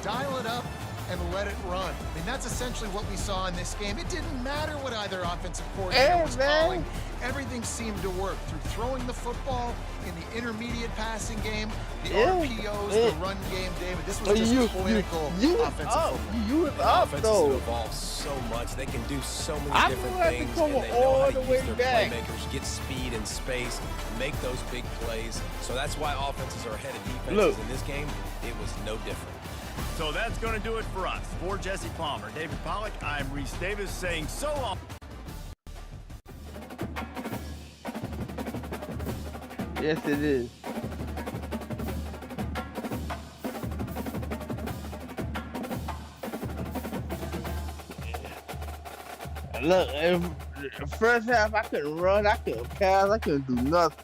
Dial it up and let it run. I mean, that's essentially what we saw in this game. It didn't matter what either offensive coordinator was calling. Everything seemed to work through throwing the football in the intermediate passing game, the RPOs, the run game, David. This was just clinical offensive football. The offenses have evolved so much. They can do so many different things, and they know how to use their playmakers, get speed and space, make those big plays. So that's why offenses are ahead of defenses in this game. It was no different. So that's going to do it for us. For Jesse Palmer, David Pollack, I'm Reese Davis saying so long. Yes, it is. Look, the first half I couldn't run, I couldn't pass, I couldn't do nothing.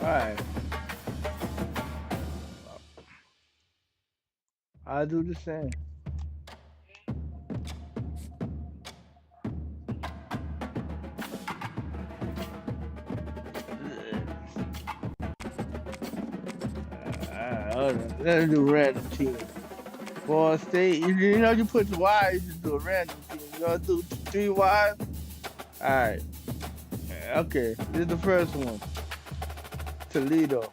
Alright. I'll do the same. Let's do random team. Ball State, you know you put the Y, you just do a random team. You gonna do 3 Ys? Alright. Okay, this is the first one. Toledo.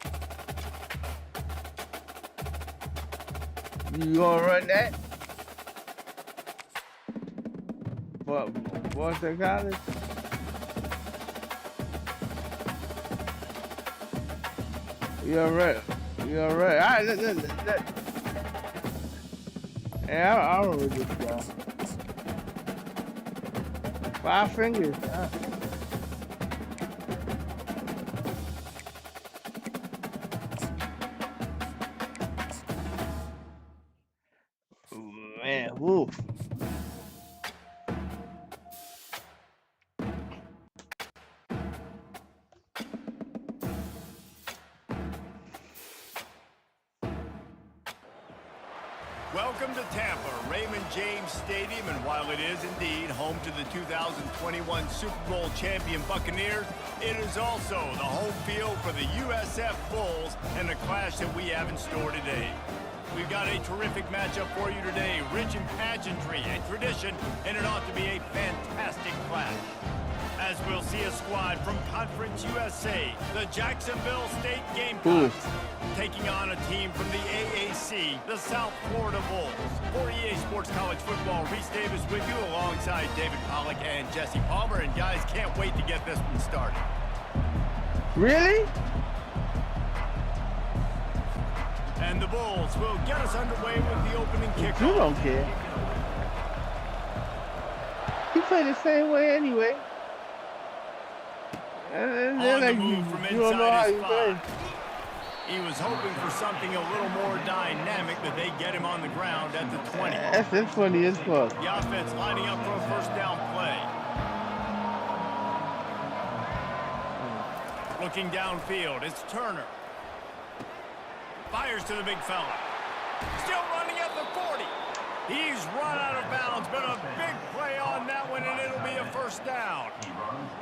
You gonna run that? Boston College? You alright? You alright? Alright, let. Yeah, I don't remember this guy. 5 fingers. Man, woo. Welcome to Tampa, Raymond James Stadium, and while it is indeed home to the 2021 Super Bowl champion Buccaneers, it is also the home field for the USF Bulls and the clash that we have in store today. We've got a terrific matchup for you today, rich in pageantry and tradition, and it ought to be a fantastic clash. As we'll see a squad from Conference USA, the Jacksonville State Gamecocks, taking on a team from the AAC, the South Florida Bulls. For EA Sports College Football, Reese Davis with you alongside David Pollack and Jesse Palmer. And guys, can't wait to get this one started. Really? And the Bulls will get us underway with the opening kickoff. You don't care. He played the same way anyway. On the move from you don't know how inside his you play. 5. He was hoping for something a little more dynamic, but they get him on the ground at the 20. That's funny as fuck. The offense lining up for a first down play. Looking downfield, it's Turner. Fires to the big fella. Still running at the 40. He's run out of bounds, but a big play on that one, and it'll be a first down.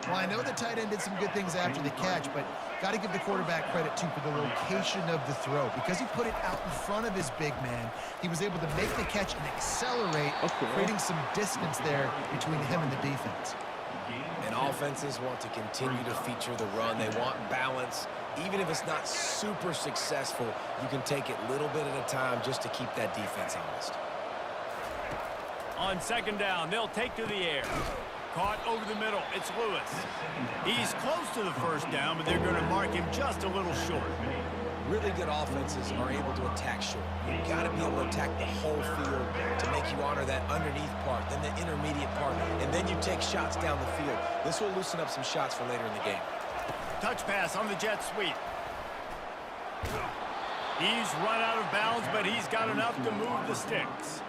Well, I know the tight end did some good things after the catch, but got to give the quarterback credit, too, for the location of the throw. Because he put it out in front of his big man, he was able to make the catch and accelerate, creating some distance there between him and the defense. And offenses want to continue to feature the run. They want balance. Even if it's not super successful, you can take it little bit at a time just to keep that defense honest. On second down, they'll take to the air. Caught over the middle, it's Lewis. He's close to the first down, but they're going to mark him just a little short. Really good offenses are able to attack short. You've got to be able to attack the whole field to make you honor that underneath part, then the intermediate part, and then you take shots down the field. This will loosen up some shots for later in the game. Touch pass on the jet sweep. He's run out of bounds, but he's got enough to move the sticks.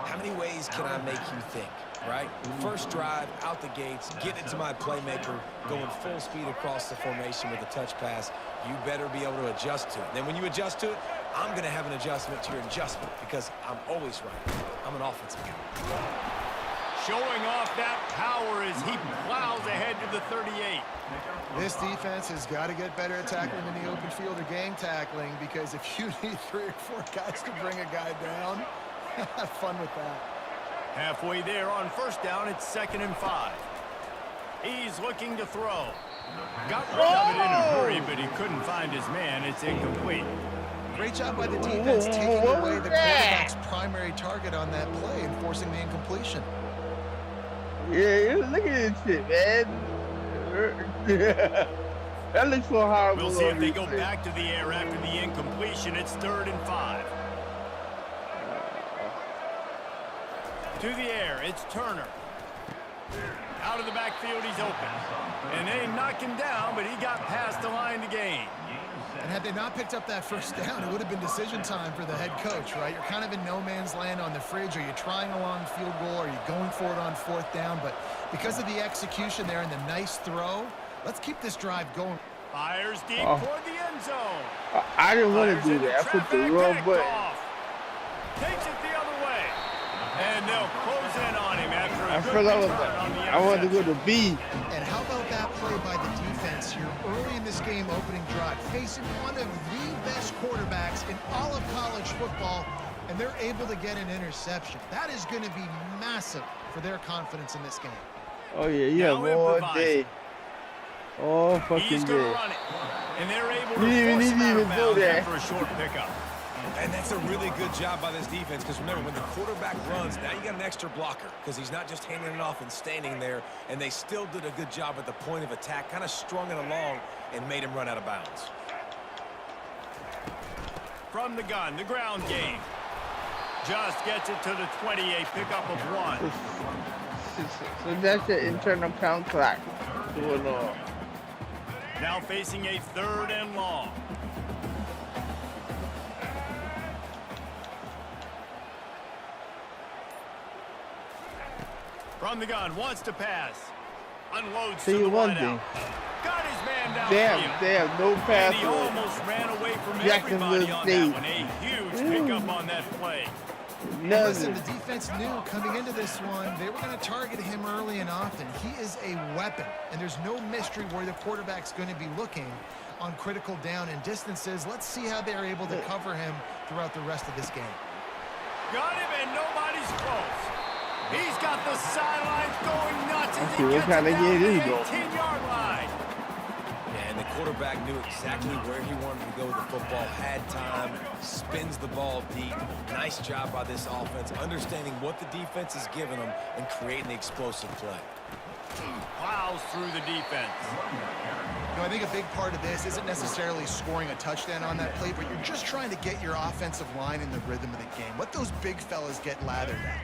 How many ways can I make you think, right? First drive, out the gates, get it to my playmaker, going full speed across the formation with a touch pass. You better be able to adjust to it. Then when you adjust to it, I'm going to have an adjustment to your adjustment because I'm always right. I'm an offensive guy. Showing off that power as he plows ahead to the 38. This defense has got to get better at tackling in the open field or gang tackling, because if you need 3 or 4 guys to bring a guy down, have fun with that. Halfway there on first down, it's 2nd and 5. He's looking to throw. Got rid of it in a hurry, but he couldn't find his man. It's incomplete. Great job by the defense taking away the quarterback's primary target on that play and forcing the incompletion. Yeah, look at this shit, man. That looks so horrible. We'll see if they go back to the air after the incompletion. It's 3rd and 5. To the air, it's Turner. Out of the backfield, he's open. And they knock him down, but he got past the line to gain. And had they not picked up that first down, it would have been decision time for the head coach, right? You're kind of in no man's land on the fridge. Are you trying a long field goal? Are you going for it on 4th down? But because of the execution there and the nice throw, let's keep this drive going. Fires deep toward the end zone. I didn't want to do that. I put the wrong button. Takes it the other way. And they'll close in on him after a good forgot return about on the I wanted to go to B. And how about that play by the defense here early in this game opening drive, facing one of the best quarterbacks in all of college football, and they're able to get an interception. That is going to be massive for their confidence in this game. Oh, yeah, you have all day. All fucking day. Run it. And they're able to He didn't even do that. for a short pickup. And that's a really good job by this defense, because remember, when the quarterback runs, now you got an extra blocker, because he's not just handing it off and standing there, and they still did a good job at the point of attack, kind of strung it along and made him run out of bounds. From the gun, the ground game. Just gets it to the 28, pickup of 1. So that's the internal count clock going on. Now facing a 3rd and long. From the gun, wants to pass. Unloads to the wideout. Got his man downfield. Damn, no pass. And he almost ran away from everybody on that one. A huge pickup on that play. Listen, the defense knew coming into this one, they were going to target him early and often. He is a weapon, and there's no mystery where the quarterback's going to be looking on critical down and distances. Let's see how they're able to cover him throughout the rest of this game. Got him, and nobody's close. He's got the sidelines going nuts as he gets down to the 18-yard line. And the quarterback knew exactly where he wanted to go with the football, had time, spins the ball deep. Nice job by this offense, understanding what the defense is giving them and creating the explosive play. Plows through the defense. You know, I think a big part of this isn't necessarily scoring a touchdown on that play, but you're just trying to get your offensive line in the rhythm of the game. Let those big fellas get lathered at.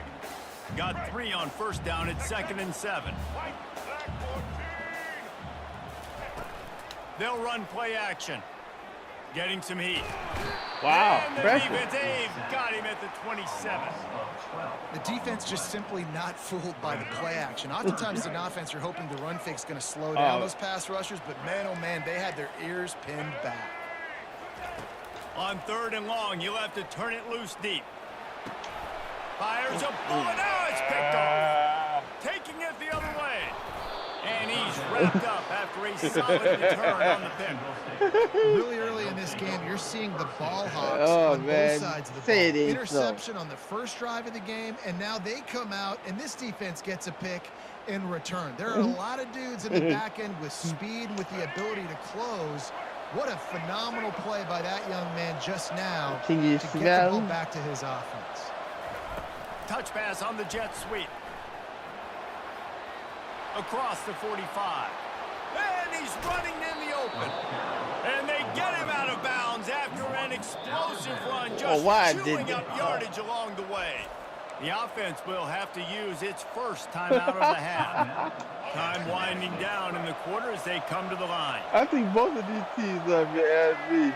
Got 3 on first down at 2nd and 7. They'll run play action. Getting some heat. Wow, And the pressure. defense, they've got him at the 27. The defense just simply not fooled by the play action. Oftentimes, an offense, you're hoping the run fake is going to slow down those pass rushers, but man, oh man, they had their ears pinned back. On 3rd and long, you'll have to turn it loose deep. Fires a bullet. Now it's picked off. Taking it the other way. And he's wrapped up after a solid return on the pick. Really early in this game, you're seeing the ball hawks on both sides of the ball. Interception on the first drive of the game, and now they come out, and this defense gets a pick in return. There are a lot of dudes in the back end with speed and with the ability to close. What a phenomenal play by that young man just now to get the ball back to his offense. Touch pass on the jet sweep. Across the 45. And he's running in the open. And they get him out of bounds after an explosive run, just chewing up yardage along the way. The offense will have to use its first timeout of the half. Time winding down in the quarter as they come to the line. I think both of these teams are me.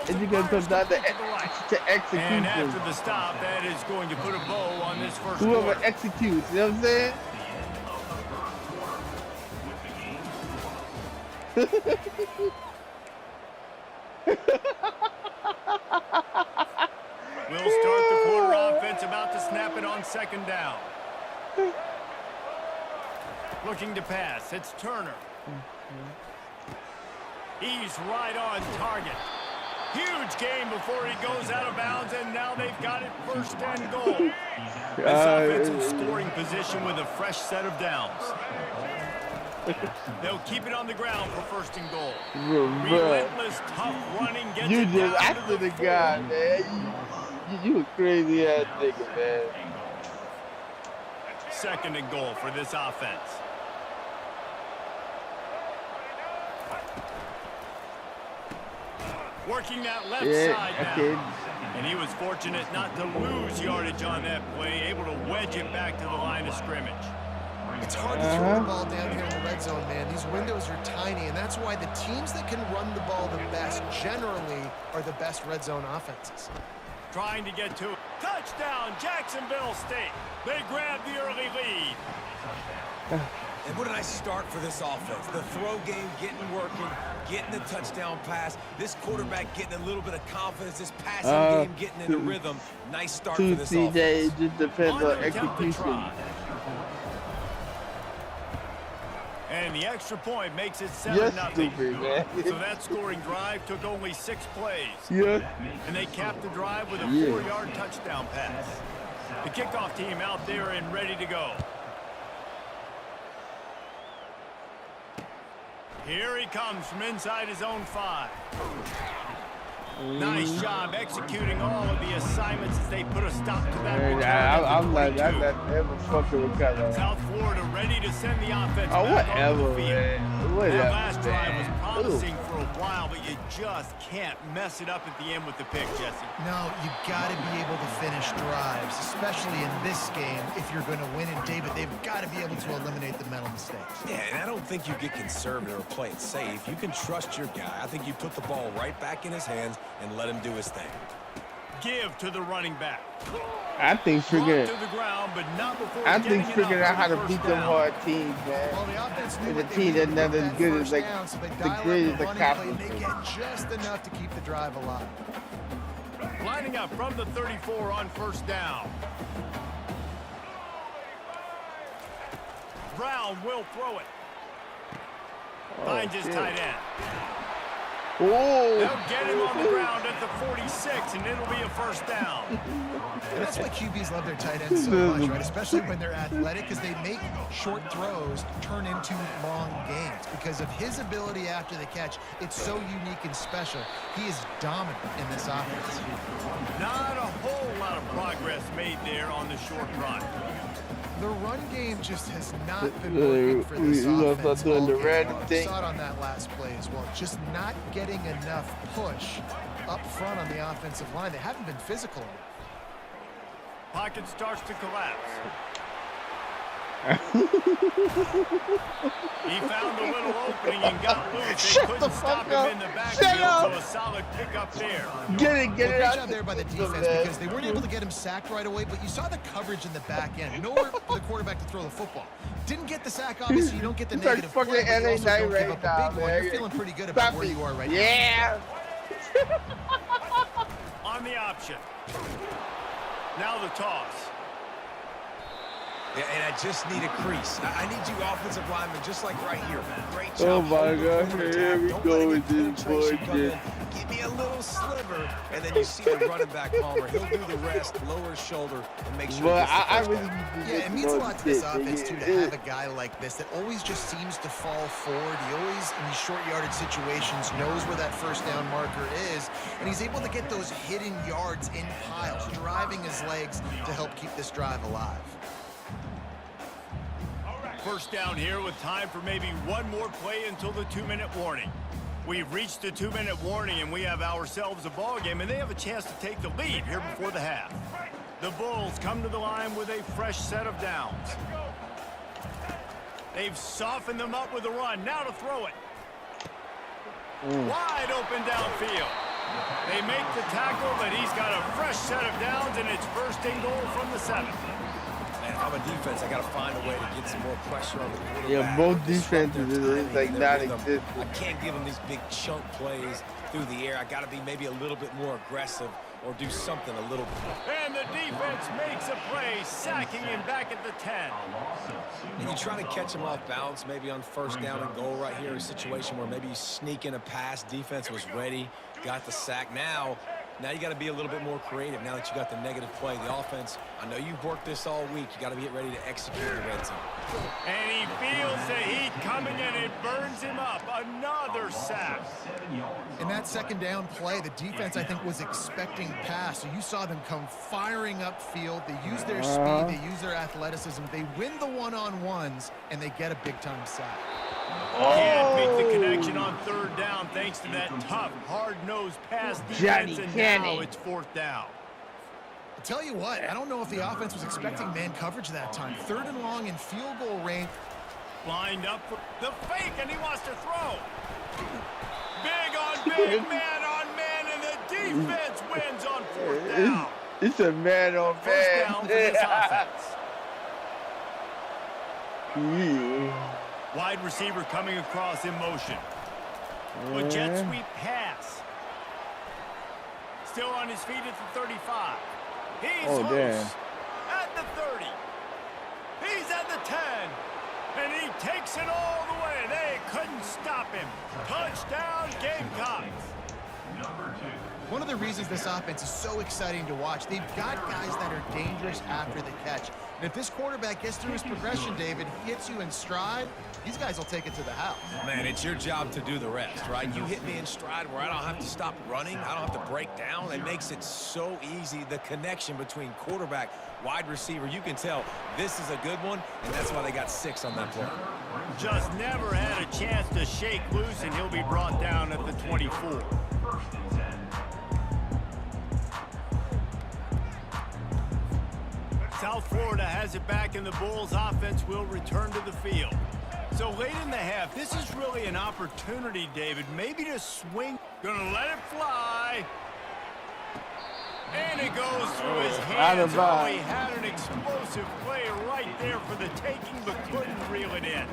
And you're going to come down to execution. And after the stop, that is going to put a bow on this first Whoever quarter. executes, you know what I'm saying? We'll start the quarter offense, about to snap it on 2nd down. Looking to pass, it's Turner. He's right on target. Huge gain before he goes out of bounds, and now they've got it 1st and goal. This offensive scoring position with a fresh set of downs. They'll keep it on the ground for 1st and goal. Relentless, tough running gets You it just down after to the guy, man. You a crazy ass nigga, man. 2nd and goal for this offense. Working that left side now. And he was fortunate not to lose yardage on that play, able to wedge it back to the line of scrimmage. It's hard to throw the ball down here in the red zone, man. These windows are tiny, and that's why the teams that can run the ball the best generally are the best red zone offenses. Trying to get to it. Touchdown, Jacksonville State. They grab the early lead. And what a nice start for this offense. The throw game getting working, getting the touchdown pass. This quarterback getting a little bit of confidence. This passing game getting into rhythm. Nice start for this offense. It just depends on execution. And the extra point makes it 7-0. Stupid, man. So that scoring drive took only 6 plays. Yeah. And they capped the drive with a 4-yard touchdown pass. The kickoff team out there and ready to go. Here he comes from inside his own 5. Nice job executing all of the assignments as they put a stop to that return. I'm like, I'm not ever fucking with Kyler. South Florida ready to send the offense Oh, back whatever, on the field. man. Whatever, That last drive was man. promising for a while, but you just can't mess it up at the end with the pick, Jesse. No, you got to be able to finish drives, especially in this game. If you're going to win in David, they've got to be able to eliminate the mental mistakes. Yeah, and I don't think you get conservative or play it safe. You can trust your guy. I think you put the ball right back in his hands and let him do his thing. Give to the running back. I think figuring out how to beat them hard teams, man. Well, the offense knew The what they team needed that's not with as that good as first like down, so they the dial up greatest the running play, and accomplishment. they get just enough to keep the drive alive. Lining up from the 34 on 1st down. Brown will throw it. Finds his tight end. Oh. They'll get him on the ground at the 46, and it'll be a 1st down. And that's why QBs love their tight ends so much, right? Especially when they're athletic, because they make short throws turn into long gains. Because of his ability after the catch, it's so unique and special. He is dominant in this offense. Not a whole lot of progress made there on the short run. The run game just has not been working for this offense. Doing the all game random long. thing. Saw it on that last play as well. Just not getting enough push up front on the offensive line. They haven't been physical enough. Pocket starts to collapse. He found a little opening and got loose. They Shut the couldn't stop fuck up. him in the Shut backfield, up. so a solid pickup there. Get it Well, out. great job there by the defense because they weren't able to get him sacked right away, but you saw the coverage in the back end. Nowhere for the quarterback to throw the football. Didn't get the sack, obviously. You don't get the You got negative fucking play, but you LA also Knight don't give right up now, a big one. man. You're feeling pretty good about where you are right now. On the option. Now the toss. Yeah, and I just need a crease. I need you offensive linemen, just like right here. Great Oh job. my Hold the God, quarterback. here we Don't go let any with this penetration come bullshit. in. Give me a little sliver, and then you see the running back Palmer. He'll do the rest, lower his shoulder, and make sure But he gets the I first really down. Yeah, it means a lot to this offense, too, to have a guy like this that always just seems to fall forward. He always, in these short yardage situations, knows where that first down marker is, and he's able to get those hidden yards in piles, driving his legs to help keep this drive alive. First down here with time for maybe one more play until the 2-minute warning. We've reached the 2-minute warning, and we have ourselves a ball game, and they have a chance to take the lead here before the half. The Bulls come to the line with a fresh set of downs. They've softened them up with a run. Now to throw it. Wide open downfield. They make the tackle, but he's got a fresh set of downs, and it's first and goal from the 7. Man, if I'm a defense, I got to find a way to get some more pressure on the quarterback. Yeah, both disrupt their defenses is timing like and their rhythm. non-existent. I can't give them these big chunk plays through the air. I got to be maybe a little bit more aggressive or do something a little bit. And the defense makes a play, sacking him back at the 10. And you try to catch him off balance, maybe on first down and goal right here, a situation where maybe you sneak in a pass. Defense was ready, got the sack. Now you got to be a little bit more creative now that you got the negative play. The offense, I know you've worked this all week. You got to get ready to execute in the red zone. And he feels the heat coming, and it burns him up. Another sack. In that second down play, the defense, I think, was expecting pass. So you saw them come firing upfield. They use their speed. They use their athleticism. They win the one-on-ones, and they get a big-time sack. Can't make the connection on third down thanks to that tough, hard-nosed pass defense, and now it's fourth down. I'll tell you what, I don't know if the offense was expecting man coverage that time. Third and long in field goal range. Lined up for the fake, and he wants to throw. Big on big, man on man, and the defense wins on fourth down. It's a man on man. First down for this offense. Yeah. Wide receiver coming across in motion. A jet sweep pass. Still on his feet at the 35. He's loose damn. at the 30. He's at the 10. And he takes it all the way. They couldn't stop him. Touchdown, Gamecocks. One of the reasons this offense is so exciting to watch, they've got guys that are dangerous after the catch. And if this quarterback gets through his progression, David, hits you in stride, these guys will take it to the house. Man, it's your job to do the rest, right? You hit me in stride where I don't have to stop running. I don't have to break down. It makes it so easy. The connection between quarterback, wide receiver, you can tell this is a good one, and that's why they got 6 on that play. Just never had a chance to shake loose, and he'll be brought down at the 24. South Florida has it back, and the Bulls offense will return to the field. So late in the half, this is really an opportunity, David, maybe to swing. Gonna let it fly. And it goes through his hands. Oh, he had an explosive play right there for the taking, but couldn't reel it in.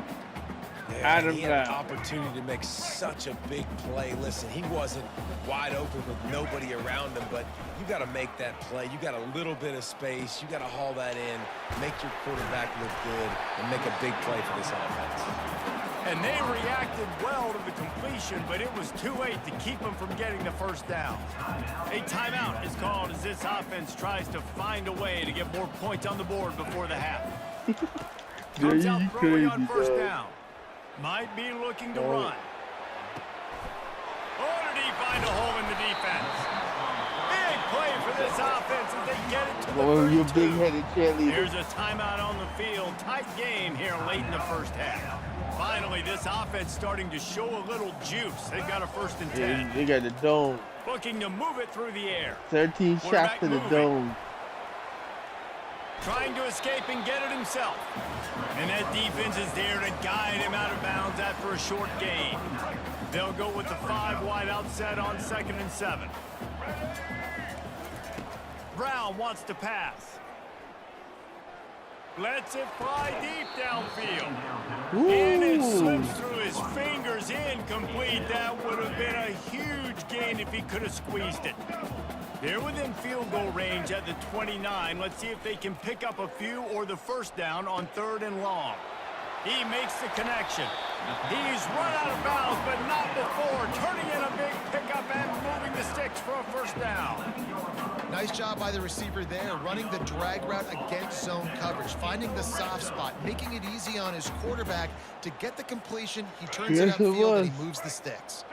Yeah, he had an opportunity to make such a big play. Listen, he wasn't wide open with nobody around him, but you got to make that play. You got a little bit of space. You got to haul that in, make your quarterback look good, and make a big play for this offense. And they reacted well to the completion, but it was too late to keep them from getting the first down. A timeout is called as this offense tries to find a way to get more points on the board before the half. Comes out throwing on first down. Might be looking to run. Oh, did he find a hole in the defense? Big play for this offense as they get it to the 32. You big-headed cheerleader. Here's a timeout on the field. Tight game here late in the first half. Finally, this offense starting to show a little juice. They've got a 1st and 10. They got the dome. Looking to move it through the air. 13 shots to the dome. Trying to escape and get it himself. And that defense is there to guide him out of bounds after a short gain. They'll go with the 5 wide outset on 2nd and 7. Brown wants to pass. Lets it fly deep downfield. Ooh. And it slips through his fingers, incomplete. That would have been a huge gain if he could have squeezed it. They're within field goal range at the 29. Let's see if they can pick up a few or the first down on 3rd and long. He makes the connection. He's run out of bounds, but not before. Turning in a big pickup and moving the sticks for a first down. Nice job by the receiver there, running the drag route against zone coverage, finding the soft spot, making it easy on his quarterback to get the completion. He turns it upfield and he moves the sticks.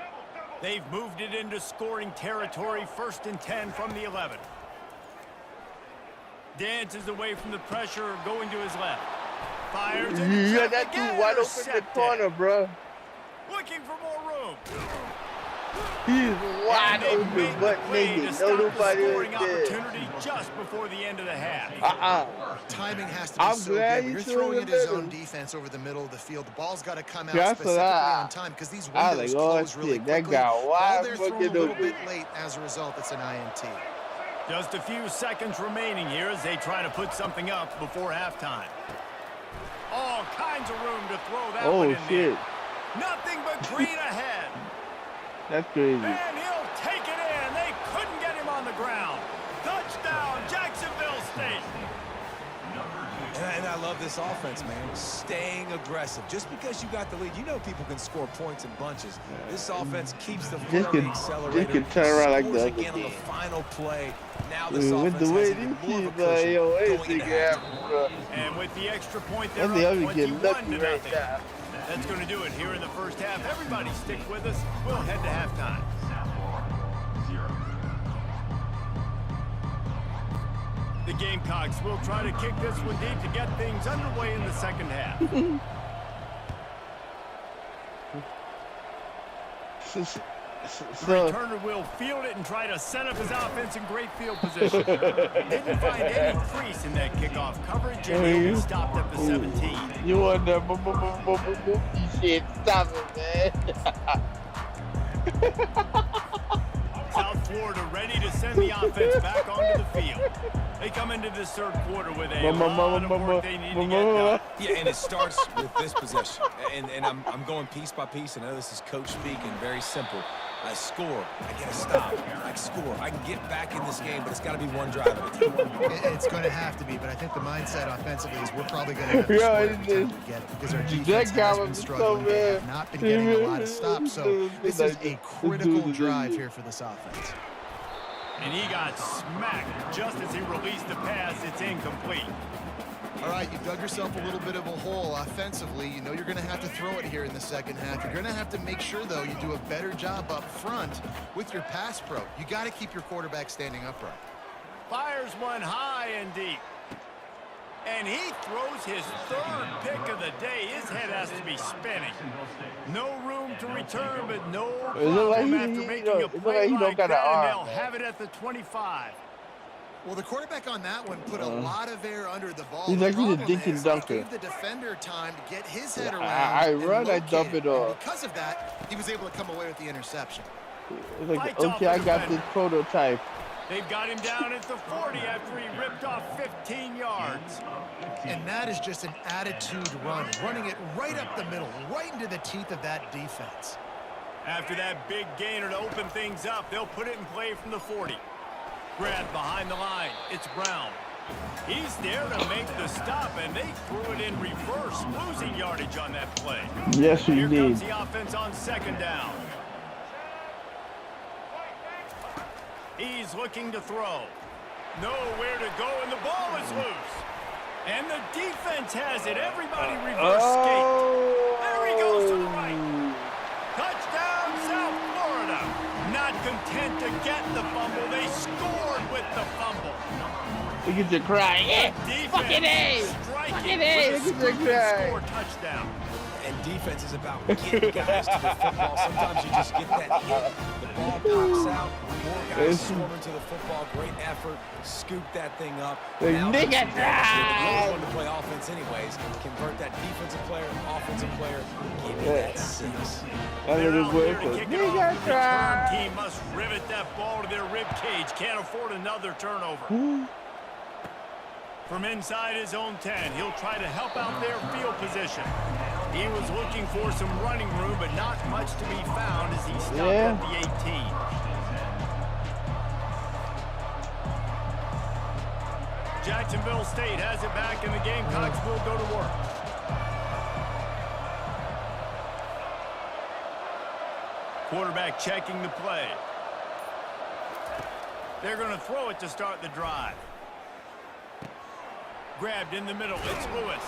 They've moved it into scoring territory, 1st and 10 from the 11. Dances away from the pressure, going to his left. Fires and you got that dude wide open in the corner, bro. Looking for more room. He's wide open, but nigga, no nobody is there. Opportunity just before the end of the half. Timing has to be so good. When you're throwing at his own defense over the middle of the field, the ball's got to come out specifically on time because these windows close really quickly. That guy wide they're thrown a little bit late. As a result, it's an INT. Just a few seconds remaining here as they try to put something up before halftime. All kinds of room to throw that one in there. Nothing but green ahead. That's crazy. And he'll take it in. They couldn't get him on the ground. Touchdown, Jacksonville State. And I love this offense, man. Staying aggressive. Just because you got the lead, you know people can score points in bunches. This offense keeps the foot on the accelerator. This can turn around like the other again on the game. final play. Now this offense with the way has even these more of a kids are, yo, going into halftime. And with the extra point, they're and the up other getting 21 lucky to right nothing. now. That's going to do it here in the first half. Everybody stick with us. We'll head to halftime. The Gamecocks will try to kick this one deep to get things underway in the second half. Returner will field it and try to set up his offense in great field position. Didn't find any crease in that kickoff coverage, and he'll be stopped at the 17. You want that shit? Stop it, man. South Florida ready to send the offense back onto the field. They come into this third quarter with a lot of work they need to get done. Yeah, and it starts with this possession. And I'm going piece by piece. I know this is coach speaking, very simple. I score, I get a stop, I score. I can get back in this game, but it's got to be one drive at a time. It's going to have to be, but I think the mindset offensively is we're probably going to have to score every time we get it because our defense has been struggling. They have not been getting a lot of stops, so this is a critical drive here for this offense. And he got smacked just as he released the pass. It's incomplete. All right, you dug yourself a little bit of a hole offensively. You know you're going to have to throw it here in the second half. You're going to have to make sure, though, you do a better job up front with your pass pro. You got to keep your quarterback standing upright. Fires one high and deep. And he throws his third pick of the day. His head has to be spinning. No room to return, but no problem after making a play like that, and they'll have it at the 25. Well, the quarterback on that one put a lot of air under the ball. He's like he's a dinking dunker. Gave the defender time to get his head around. I run, I dump it off. And because of that, he was able to come away with the interception. It's like, okay, I got this prototype. They've got him down at the 40 after he ripped off 15 yards. And that is just an attitude run, running it right up the middle, right into the teeth of that defense. After that big gainer to open things up, they'll put it in play from the 40. Grabbed behind the line. It's Brown. He's there to make the stop, and they threw it in reverse, losing yardage on that play. Yes, we Here did. comes the offense on second down. He's looking to throw. Nowhere to go, and the ball is loose. And the defense has it. Everybody reverse skate. There he goes to the right. Touchdown, South Florida. Not content to get the fumble, they scored with the fumble. Look at you crying. Yeah. Fucking A. Fucking A. Look at you crying. Score touchdown. And defense is about getting guys to the football. Sometimes you just get that hit, the ball pops out, more guys swarming to the football. Great effort. Scoop that thing up. Nigga, fun to play offense anyways. Convert that defensive player, offensive player. Give me that 6. They're out here to kick it off. The return team must rivet that ball to their rib cage. Can't afford another turnover. From inside his own 10, he'll try to help out their field position. He was looking for some running room, but not much to be found as he stopped at the 18. Jacksonville State has it back, and the Gamecocks will go to work. Quarterback checking the play. They're going to throw it to start the drive. Grabbed in the middle. It's Lewis.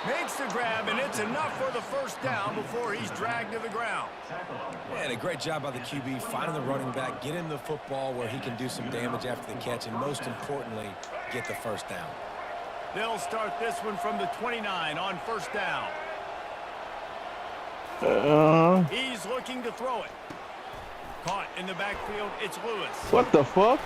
Makes the grab, and it's enough for the first down before he's dragged to the ground. And a great job by the QB finding the running back, get him the football where he can do some damage after the catch, and most importantly, get the first down. They'll start this one from the 29 on first down. He's looking to throw it. Caught in the backfield, it's Lewis. What the fuck?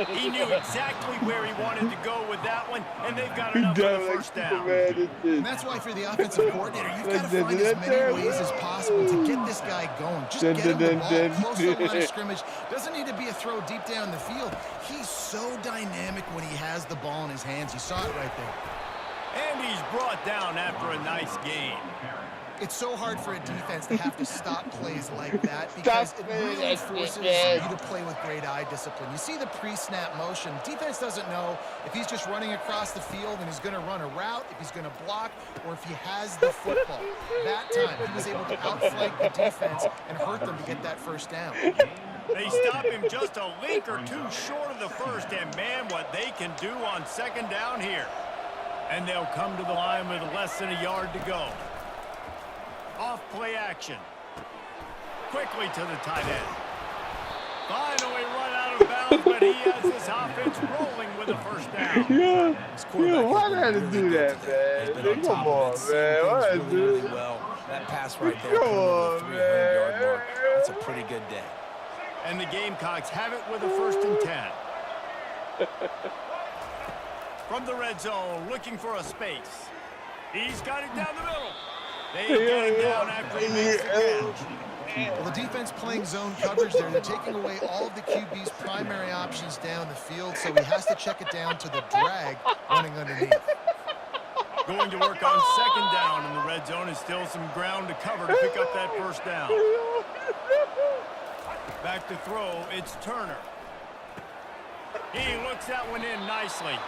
He knew exactly where he wanted to go with that one, and they've got enough for the first down. And that's why for the offensive coordinator, you've got to find as many ways as possible to get this guy going. Just get him the ball close to the line of scrimmage. Doesn't need to be a throw deep down the field. He's so dynamic when he has the ball in his hands. You saw it right there. And he's brought down after a nice gain. It's so hard for a defense to have to stop plays like that because it really forces you to play with great eye discipline. You see the pre-snap motion. Defense doesn't know if he's just running across the field and he's going to run a route, if he's going to block, or if he has the football. That time, he was able to outflank the defense and hurt them to get that first down. They stop him just a link or two short of the first, and man, what they can do on second down here. And they'll come to the line with less than a yard to go. Off play action. Quickly to the tight end. Finally run out of bounds, but he has this offense rolling with a first down. Why did I do that, man? Come on, man. Why did I do really well. That pass right there. Come on, 300-yard mark. That's a pretty good day. And the Gamecocks have it with a 1st and 10. From the red zone, looking for a space. He's got it down the middle. They get him down after he makes the catch. Well, the defense playing zone coverage there. They're taking away all of the QB's primary options down the field, so he has to check it down to the drag running underneath. Going to work on second down in the red zone is still some ground to cover to pick up that first down. Back to throw, it's Turner. He looks that one in nicely.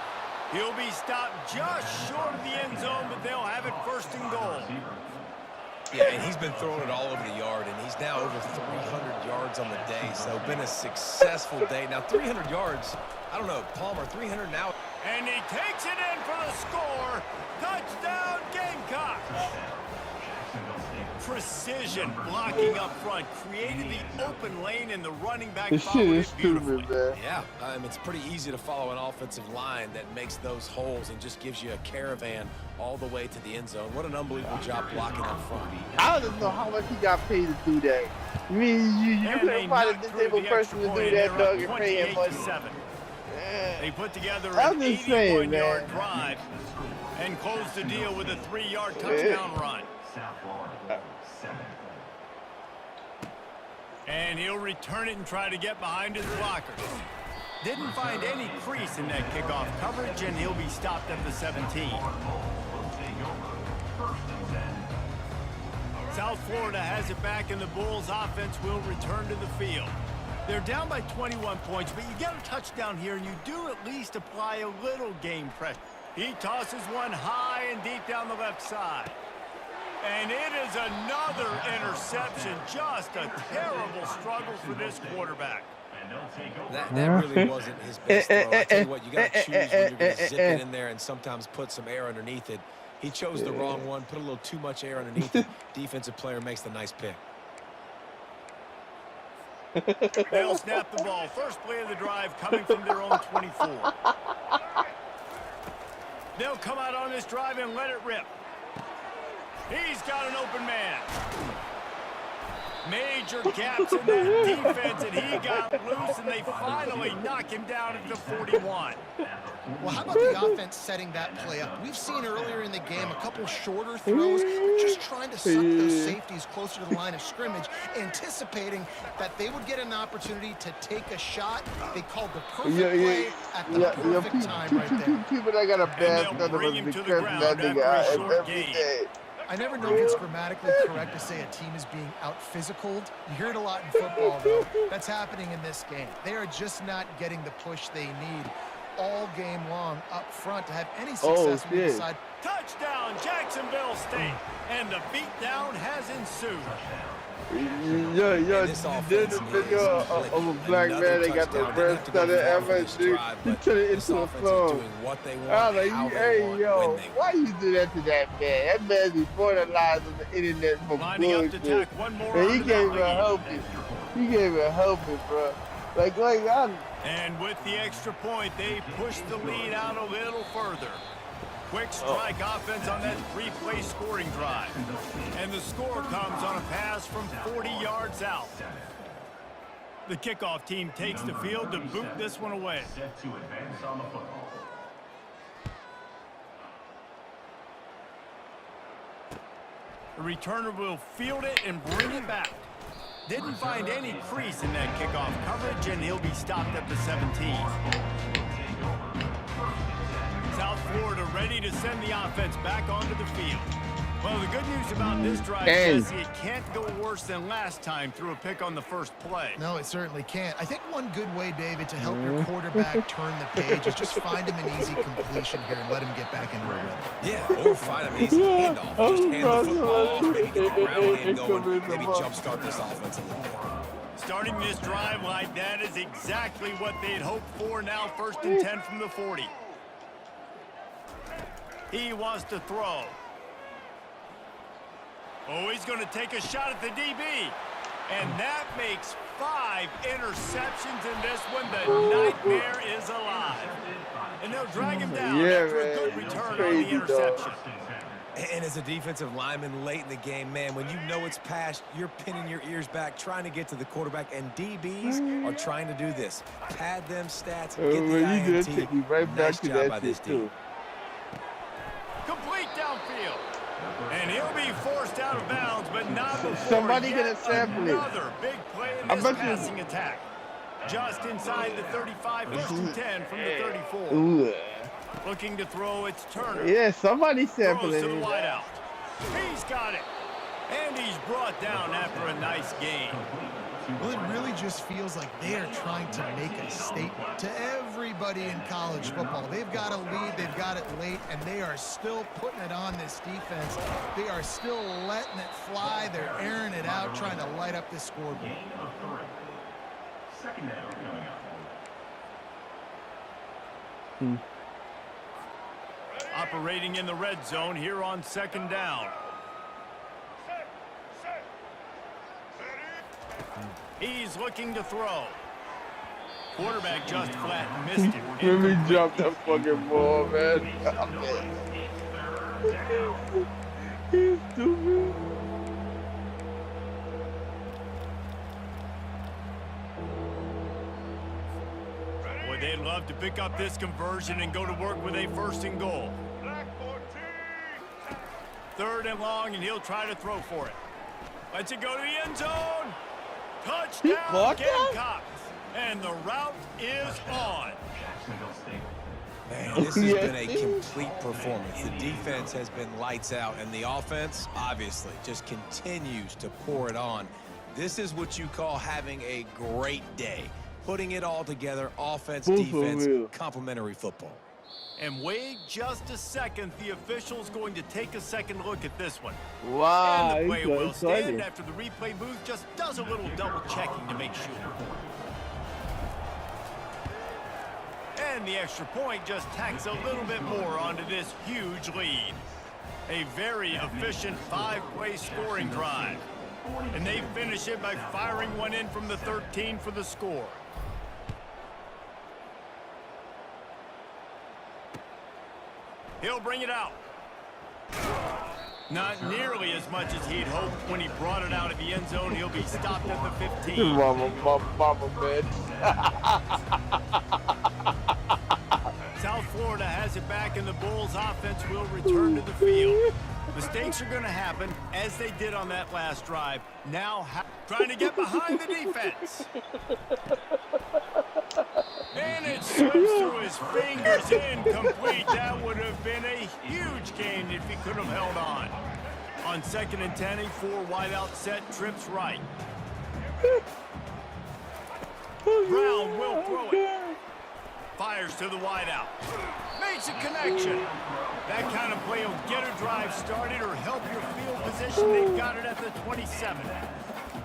He'll be stopped just short of the end zone, but they'll have it 1st and goal. Yeah, and he's been throwing it all over the yard, and he's now over 300 yards on the day, so been a successful day. Now, 300 yards, I don't know, Palmer, 300 now. And he takes it in for the score. Touchdown, Gamecocks. Precision blocking up front, created the open lane, and the running back followed it beautifully. Man. Yeah, it's pretty easy to follow an offensive line that makes those holes and just gives you a caravan all the way to the end zone. What an unbelievable job blocking up front. I don't know how much he got paid to do that. I mean, you couldn't find a disabled person to do that, Doug, and pay him money. They put together an 81-yard drive and closed the deal with a 3-yard touchdown run. And he'll return it and try to get behind his blockers. Didn't find any crease in that kickoff coverage, and he'll be stopped at the 17. South Florida has it back, and the Bulls offense will return to the field. They're down by 21 points, but you get a touchdown here, and you do at least apply a little game pressure. He tosses one high and deep down the left side. And it is another interception. Just a terrible struggle for this quarterback. That really wasn't his best throw. I tell you what, you got to choose when you're going to zip it in there and sometimes put some air underneath it. He chose the wrong one, put a little too much air underneath it. Defensive player makes the nice pick. They'll snap the ball. First play of the drive coming from their own 24. They'll come out on this drive and let it rip. He's got an open man. Major gaps in that defense, and he got loose, and they finally knock him down at the 41. Well, how about the offense setting that play up? We've seen earlier in the game a couple shorter throws. They're just trying to suck those safeties closer to the line of scrimmage, anticipating that they would get an opportunity to take a shot. They called the perfect play at the perfect time right there. People that got a bad son of a because that nigga out every day. I never know if it's grammatically correct to say a team is being out-physicaled. You hear it a lot in football, though. That's happening in this game. They are just not getting the push they need all game long up front to have any success when they decide. Touchdown, Jacksonville State. And the beatdown has ensued. Yo, did the video of a black man that got the first study ever, and he turned it into a song. I was like, hey, yo, why you do that to that man? That man be borderline on the internet for bullshit. And he can't even help it. He can't even help it, bro. Like, and with the extra point, they push the lead out a little further. Quick strike offense on that three-play scoring drive. And the score comes on a pass from 40 yards out. The kickoff team takes the field to boot this one away. Set to advance on the football. The returner will field it and bring it back. Didn't find any crease in that kickoff coverage, and he'll be stopped at the 17. South Florida ready to send the offense back onto the field. Well, the good news about this drive, Jesse, it can't go worse than last time through a pick on the first play. No, it certainly can't. I think one good way, David, to help your quarterback turn the page is just find him an easy completion here and let him get back into a rhythm. Yeah, or find him an easy handoff. Just hand the football off, maybe get the ground game going, maybe jumpstart this offense a little bit. Starting this drive like that is exactly what they'd hoped for. Now 1st and 10 from the 40. He wants to throw. Oh, he's going to take a shot at the DB. And that makes 5 interceptions in this one. The nightmare is alive. And they'll drag him down after a good return on the interception. And as a defensive lineman late in the game, man, when you know it's past, you're pinning your ears back, trying to get to the quarterback, and DBs are trying to do this. Pad them stats, get the INT. Nice job by this team. Complete downfield. And he'll be forced out of bounds, but not before somebody gonna sample it. Another big play in this passing attack. Just inside the 35, 1st and 10 from the 34. Ooh. Looking to throw, it's Turner. Yeah, somebody sampling it. Throws to the wideout. He's got it. And he's brought down after a nice gain. Well, it really just feels like they are trying to make a statement to everybody in college football. They've got a lead, they've got it late, and they are still putting it on this defense. They are still letting it fly. They're airing it out, trying to light up this scoreboard. Second down coming up. Operating in the red zone here on 2nd down. He's looking to throw. Quarterback just flat missed it. Let me drop that fucking ball, man. He's stupid. Boy, they'd love to pick up this conversion and go to work with a 1st and goal. 3rd and long, and he'll try to throw for it. Lets it go to the end zone. Touchdown, Gamecocks. And the route is on. Man, this has been a complete performance. The defense has been lights out, and the offense, obviously, just continues to pour it on. This is what you call having a great day. Putting it all together, offense, defense, complementary football. And wait just a second, the official's going to take a second look at this one. Wow, and the play will stand after the replay booth just does a little double checking to make sure. And the extra point just tacks a little bit more onto this huge lead. A very efficient 5-play scoring drive. And they finish it by firing one in from the 13 for the score. He'll bring it out. Not nearly as much as he'd hoped when he brought it out of the end zone. He'll be stopped at the 15. Mama, man. South Florida has it back, and the Bulls offense will return to the field. Mistakes are going to happen, as they did on that last drive. Now trying to get behind the defense. And it slips through his fingers, incomplete. That would have been a huge gain if he could have held on. On 2nd and 10, a 4-wide-out set, trips right. Brown will throw it. Fires to the wideout. Makes a connection. That kind of play will get a drive started or help your field position. They've got it at the 27.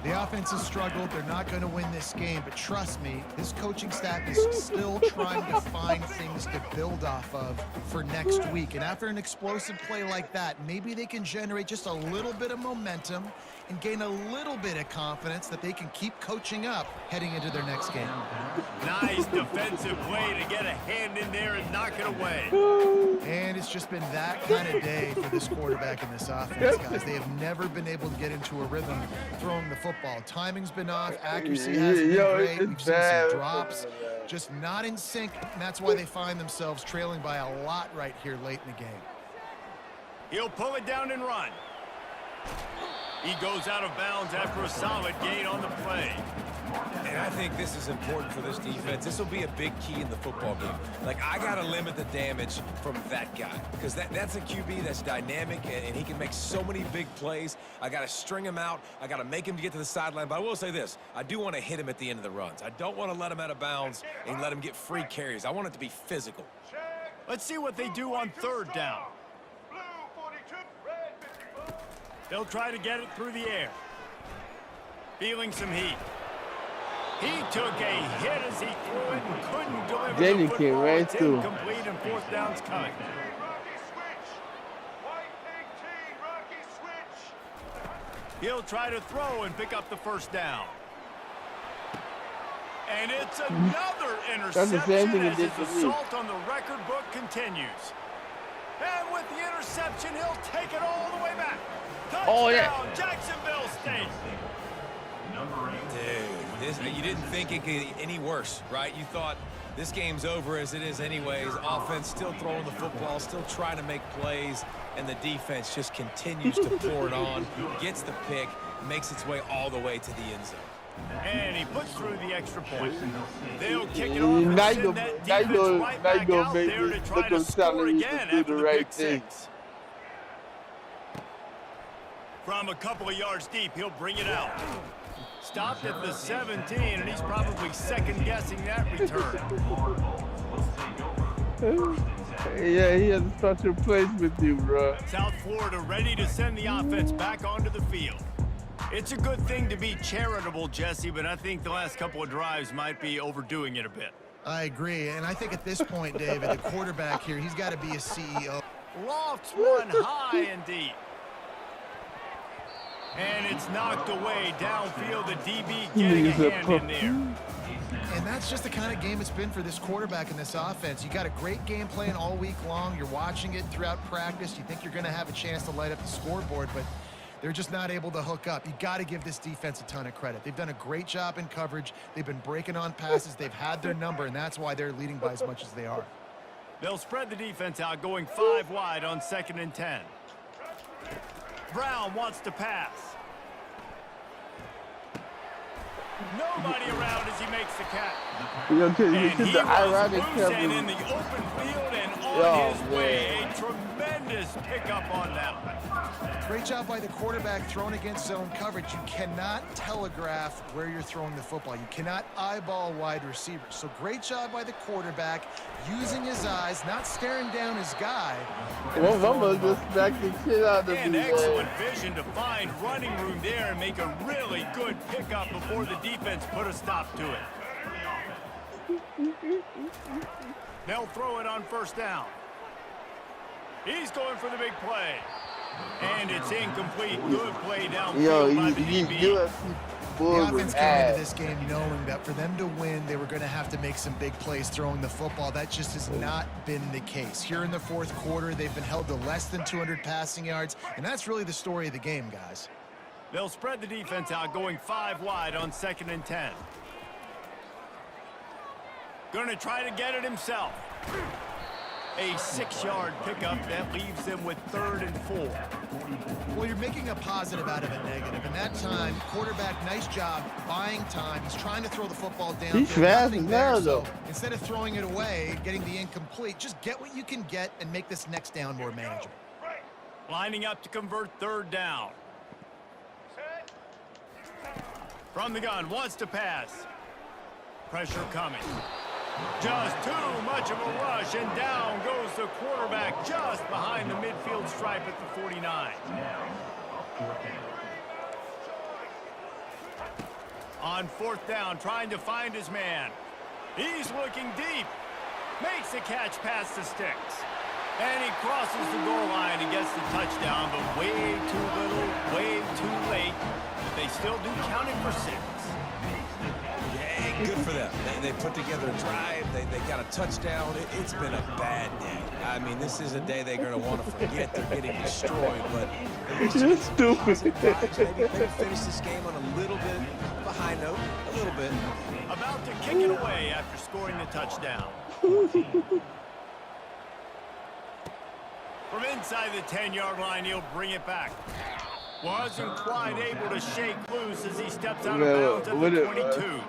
The offense has struggled. They're not going to win this game, but trust me, this coaching staff is still trying to find things to build off of for next week. And after an explosive play like that, maybe they can generate just a little bit of momentum and gain a little bit of confidence that they can keep coaching up heading into their next game. Nice defensive play to get a hand in there and knock it away. And it's just been that kind of day for this quarterback and this offense, guys. They have never been able to get into a rhythm throwing the football. Timing's been off. Accuracy hasn't been great. We've seen some drops. Just not in sync, and that's why they find themselves trailing by a lot right here late in the game. He'll pull it down and run. He goes out of bounds after a solid gain on the play. And I think this is important for this defense. This will be a big key in the football game. Like, I got to limit the damage from that guy because that's a QB that's dynamic, and he can make so many big plays. I got to string him out. I got to make him get to the sideline. But I will say this. I do want to hit him at the end of the runs. I don't want to let him out of bounds and let him get free carries. I want it to be physical. Let's see what they do on 3rd down. They'll try to get it through the air. Feeling some heat. He took a hit as he threw it and couldn't deliver Then the he came football. right It's through. incomplete and 4th down's coming. He'll try to throw and pick up the 1st down. And it's another interception the same thing he as did his to me. assault on the record book continues. And with the interception, he'll take it all the way back. Touchdown, Oh, yeah. Jacksonville State. Dude, you didn't think it could get any worse, right? You thought this game's over as it is anyways. Offense still throwing the football, still trying to make plays, and the defense just continues to pour it on, gets the pick, makes its way all the way to the end zone. And he puts through the extra point. They'll kick it off and Now send you that go, defense right back out make there me to try look to on score salaries again to do after the the right pick thing. six. From a couple of yards deep, he'll bring it out. Stopped at the 17, and he's probably second-guessing that return. Yeah, he has a special place with you, bro. South Florida ready to send the offense back onto the field. It's a good thing to be charitable, Jesse, but I think the last couple of drives might be overdoing it a bit. I agree, and I think at this point, David, the quarterback here, he's got to be a CEO. Lofts one high and deep. And it's knocked away downfield. The DB getting a hand in there. And that's just the kind of game it's been for this quarterback and this offense. You got a great game plan all week long. You're watching it throughout practice. You think you're going to have a chance to light up the scoreboard, but they're just not able to hook up. You got to give this defense a ton of credit. They've done a great job in coverage. They've been breaking on passes. They've had their number, and that's why they're leading by as much as they are. They'll spread the defense out, going 5 wide on 2nd and 10. Brown wants to pass. Nobody around as he makes the catch. And he was loose and in the open field and on his way. A tremendous pickup on that one. Great job by the quarterback throwing against zone coverage. You cannot telegraph where you're throwing the football. You cannot eyeball wide receivers. So great job by the quarterback using his eyes, not staring down his guy. Well, Mama just smacked the shit out of me. And excellent vision to find running room there and make a really good pickup before the defense put a stop to it. They'll throw it on 1st down. He's going for the big play. And it's incomplete. Good play downfield by the DB. Bulls The was offense came into ass. this game knowing that for them to win, they were going to have to make some big plays throwing the football. That just has not been the case. Here in the fourth quarter, they've been held to less than 200 passing yards, and that's really the story of the game, guys. They'll spread the defense out, going 5 wide on 2nd and 10. Going to try to get it himself. A 6-yard pickup that leaves them with 3rd and 4. Well, you're making a positive out of a negative. And that time, quarterback, nice job buying time. He's trying to throw the football down. He's fast as hell, So though. instead of throwing it away, getting the incomplete, just get what you can get and make this next down more manageable. Lining up to convert 3rd down. From the gun, wants to pass. Pressure coming. Just too much of a rush, and down goes the quarterback just behind the midfield stripe at the 49. On 4th down, trying to find his man. He's looking deep. Makes the catch past the sticks. And he crosses the goal line and gets the touchdown, but way too little, way too late. But they still do count it for 6. Good for them. They put together a drive. They got a touchdown. It's been a bad day. I mean, this is a day they're going to want to forget. They're getting destroyed, but You're stupid. maybe finish this game on a little bit of a high note, a little bit. About to kick it away after scoring the touchdown. From inside the 10-yard line, he'll bring it back. Wasn't quite able to shake loose as he steps out of bounds at the 22.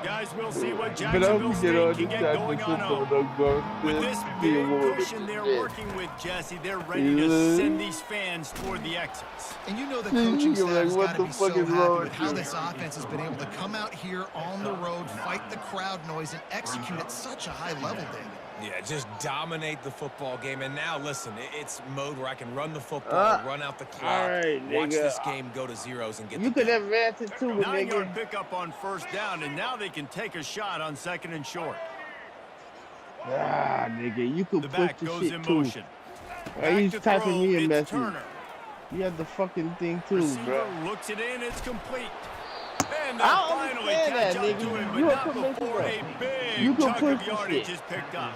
Guys, we'll see what Jacksonville State can get going on. With this big cushion they're working with, Jesse, they're ready to send these fans toward the exits. And you know the coaching staff's got to be so happy with how you? this offense has been able to come out here on the road, fight the crowd noise, and execute at such a high level, David. Yeah, just dominate the football game. And now, listen, it's mode where I can run the football, run out the clock, right, watch nigga. this game go to zeros and get You the could have advanced it too, 9-yard nigga. pickup on 1st down, and now they can take a shot on 2nd and short. Ah, nigga, you could The push back the goes shit in too. motion. Why he's Back to typing throw, me a it's message? Turner. You have the fucking thing too, Receiver bro. looks it in, it's complete. And I they'll don't finally understand catch that, up to nigga. him, You but a not commissioner. before a big You can chunk push of the yardage shit. is picked up.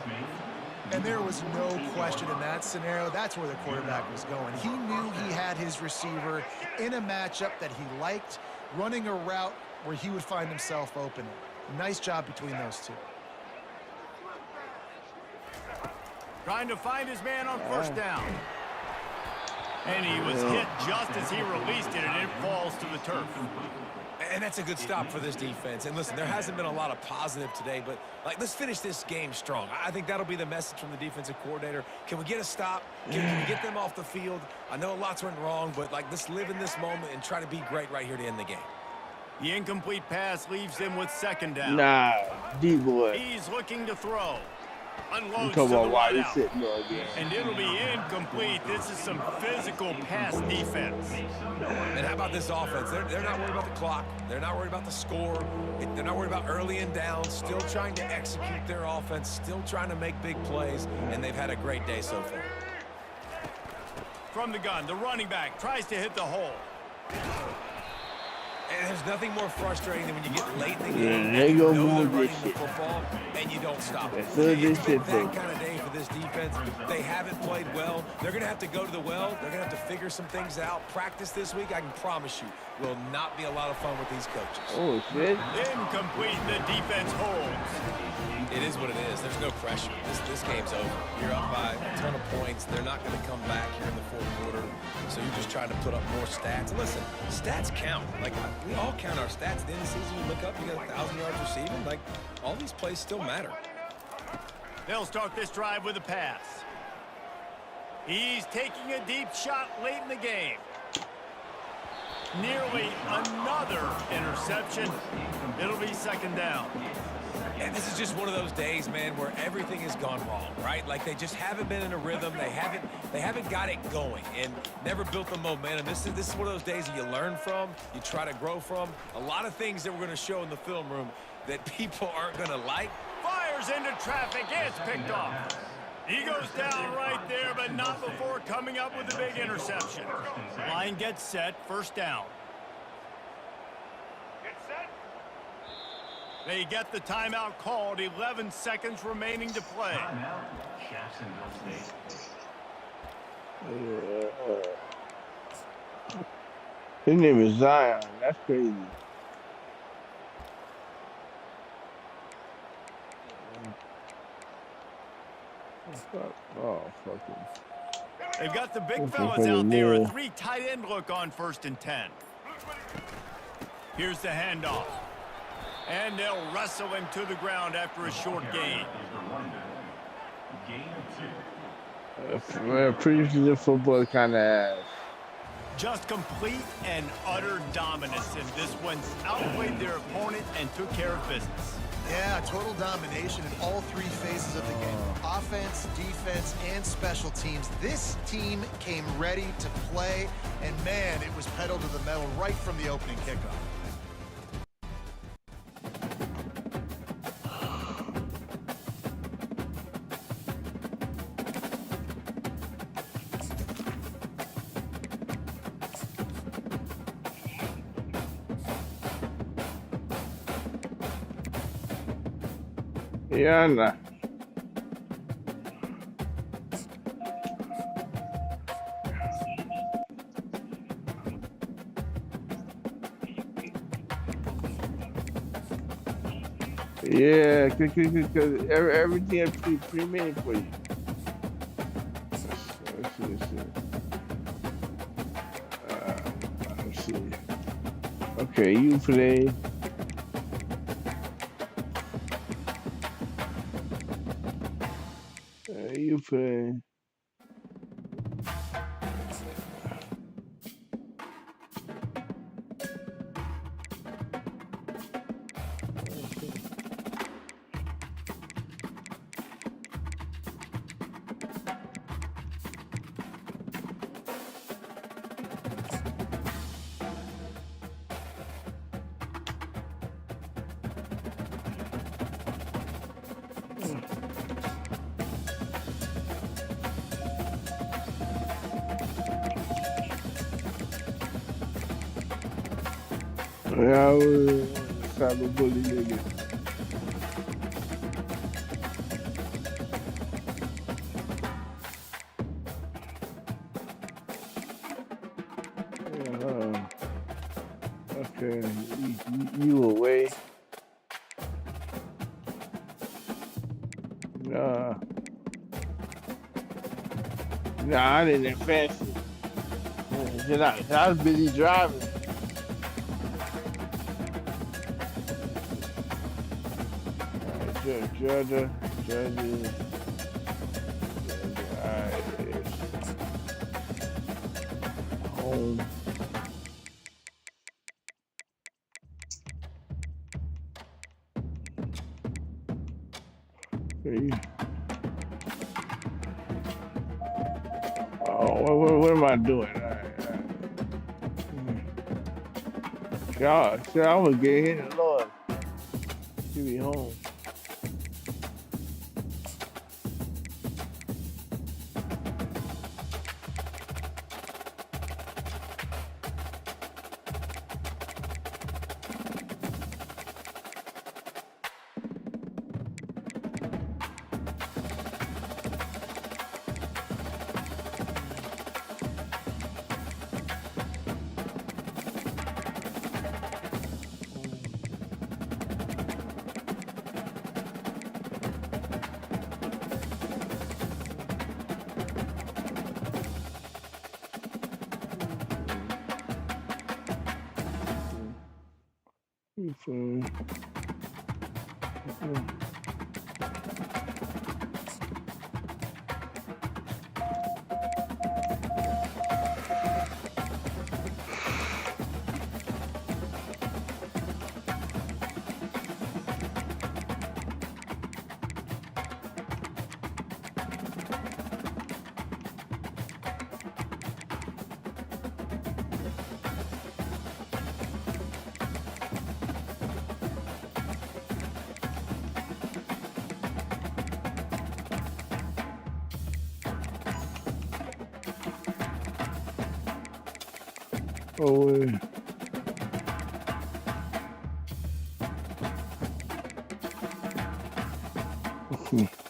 And there was no question in that scenario. That's where the quarterback was going. He knew he had his receiver in a matchup that he liked, running a route where he would find himself open. Nice job between those two. Trying to find his man on 1st down. And he was hit just as he released it, and it falls to the turf. And that's a good stop for this defense. And listen, there hasn't been a lot of positive today, but let's finish this game strong. I think that'll be the message from the defensive coordinator. Can we get a stop? Can we get them off the field? I know lots went wrong, but let's live in this moment and try to be great right here to end the game. The incomplete pass leaves him with 2nd down. Nah, D-boy. He's looking to throw. You Unloads talking to the about why he's wideout. sitting there again. And it'll be incomplete. This is some physical pass defense. And how about this offense? They're not worried about the clock. They're not worried about the score. They're not worried about early and down. Still trying to execute their offense. Still trying to make big plays. And they've had a great day so far. From the gun, the running back tries to hit the hole. And there's nothing more frustrating than when you get late in the game they and go you know move they're this running the shit. football and you don't stop it. That's what this It's been shit that do. kind of day for this defense. They haven't played well. They're going to have to go to the well. They're going to have to figure some things out. Practice this week, I can promise you, will not be a lot of fun with these coaches. Oh, shit. Incomplete, the defense holds. It is what it is. There's no pressure. This game's over. You're up by a ton of points. They're not going to come back here in the fourth quarter. So you're just trying to put up more stats. And listen, stats count. We all count our stats. At the end of the season, you look up, you got 1,000 yards receiving. All these plays still matter. They'll start this drive with a pass. He's taking a deep shot late in the game. Nearly another interception. It'll be 2nd down. And this is just one of those days, man, where everything has gone wrong, right? They just haven't been in a rhythm. They haven't got it going and never built the momentum. This is one of those days that you learn from, you try to grow from. A lot of things that we're going to show in the film room that people aren't going to like. Fires into traffic. It's picked off. He goes down right there, but not before coming up with a big interception. Line gets set. 1st down. They get the timeout called. 11 seconds remaining to play. Timeout, Jacksonville State. His name is Zion. That's crazy. Oh, fucking. They've got the big fellas out there. A 3 tight end look on 1st and 10. Here's the handoff. And they'll wrestle him to the ground after a short gain. Preseason football kind of ass. Just complete and utter dominance, and this one outplayed their opponent and took care of business. Yeah, total domination in all 3 phases of the game. Offense, defense, and special teams. This team came ready to play, and man, it was pedal to the metal right from the opening kickoff. Yeah, nah. Yeah, because everything is pre-made for you. Let's see. Okay, you play. You play. Yeah, I was cyberbully nigga. Okay, you away. Nah, I didn't advance it. I was busy driving. Georgia. Alright. Home. Okay. Oh, what am I doing? God, I was getting hit, Lord. Give me home. Oh, Hmm.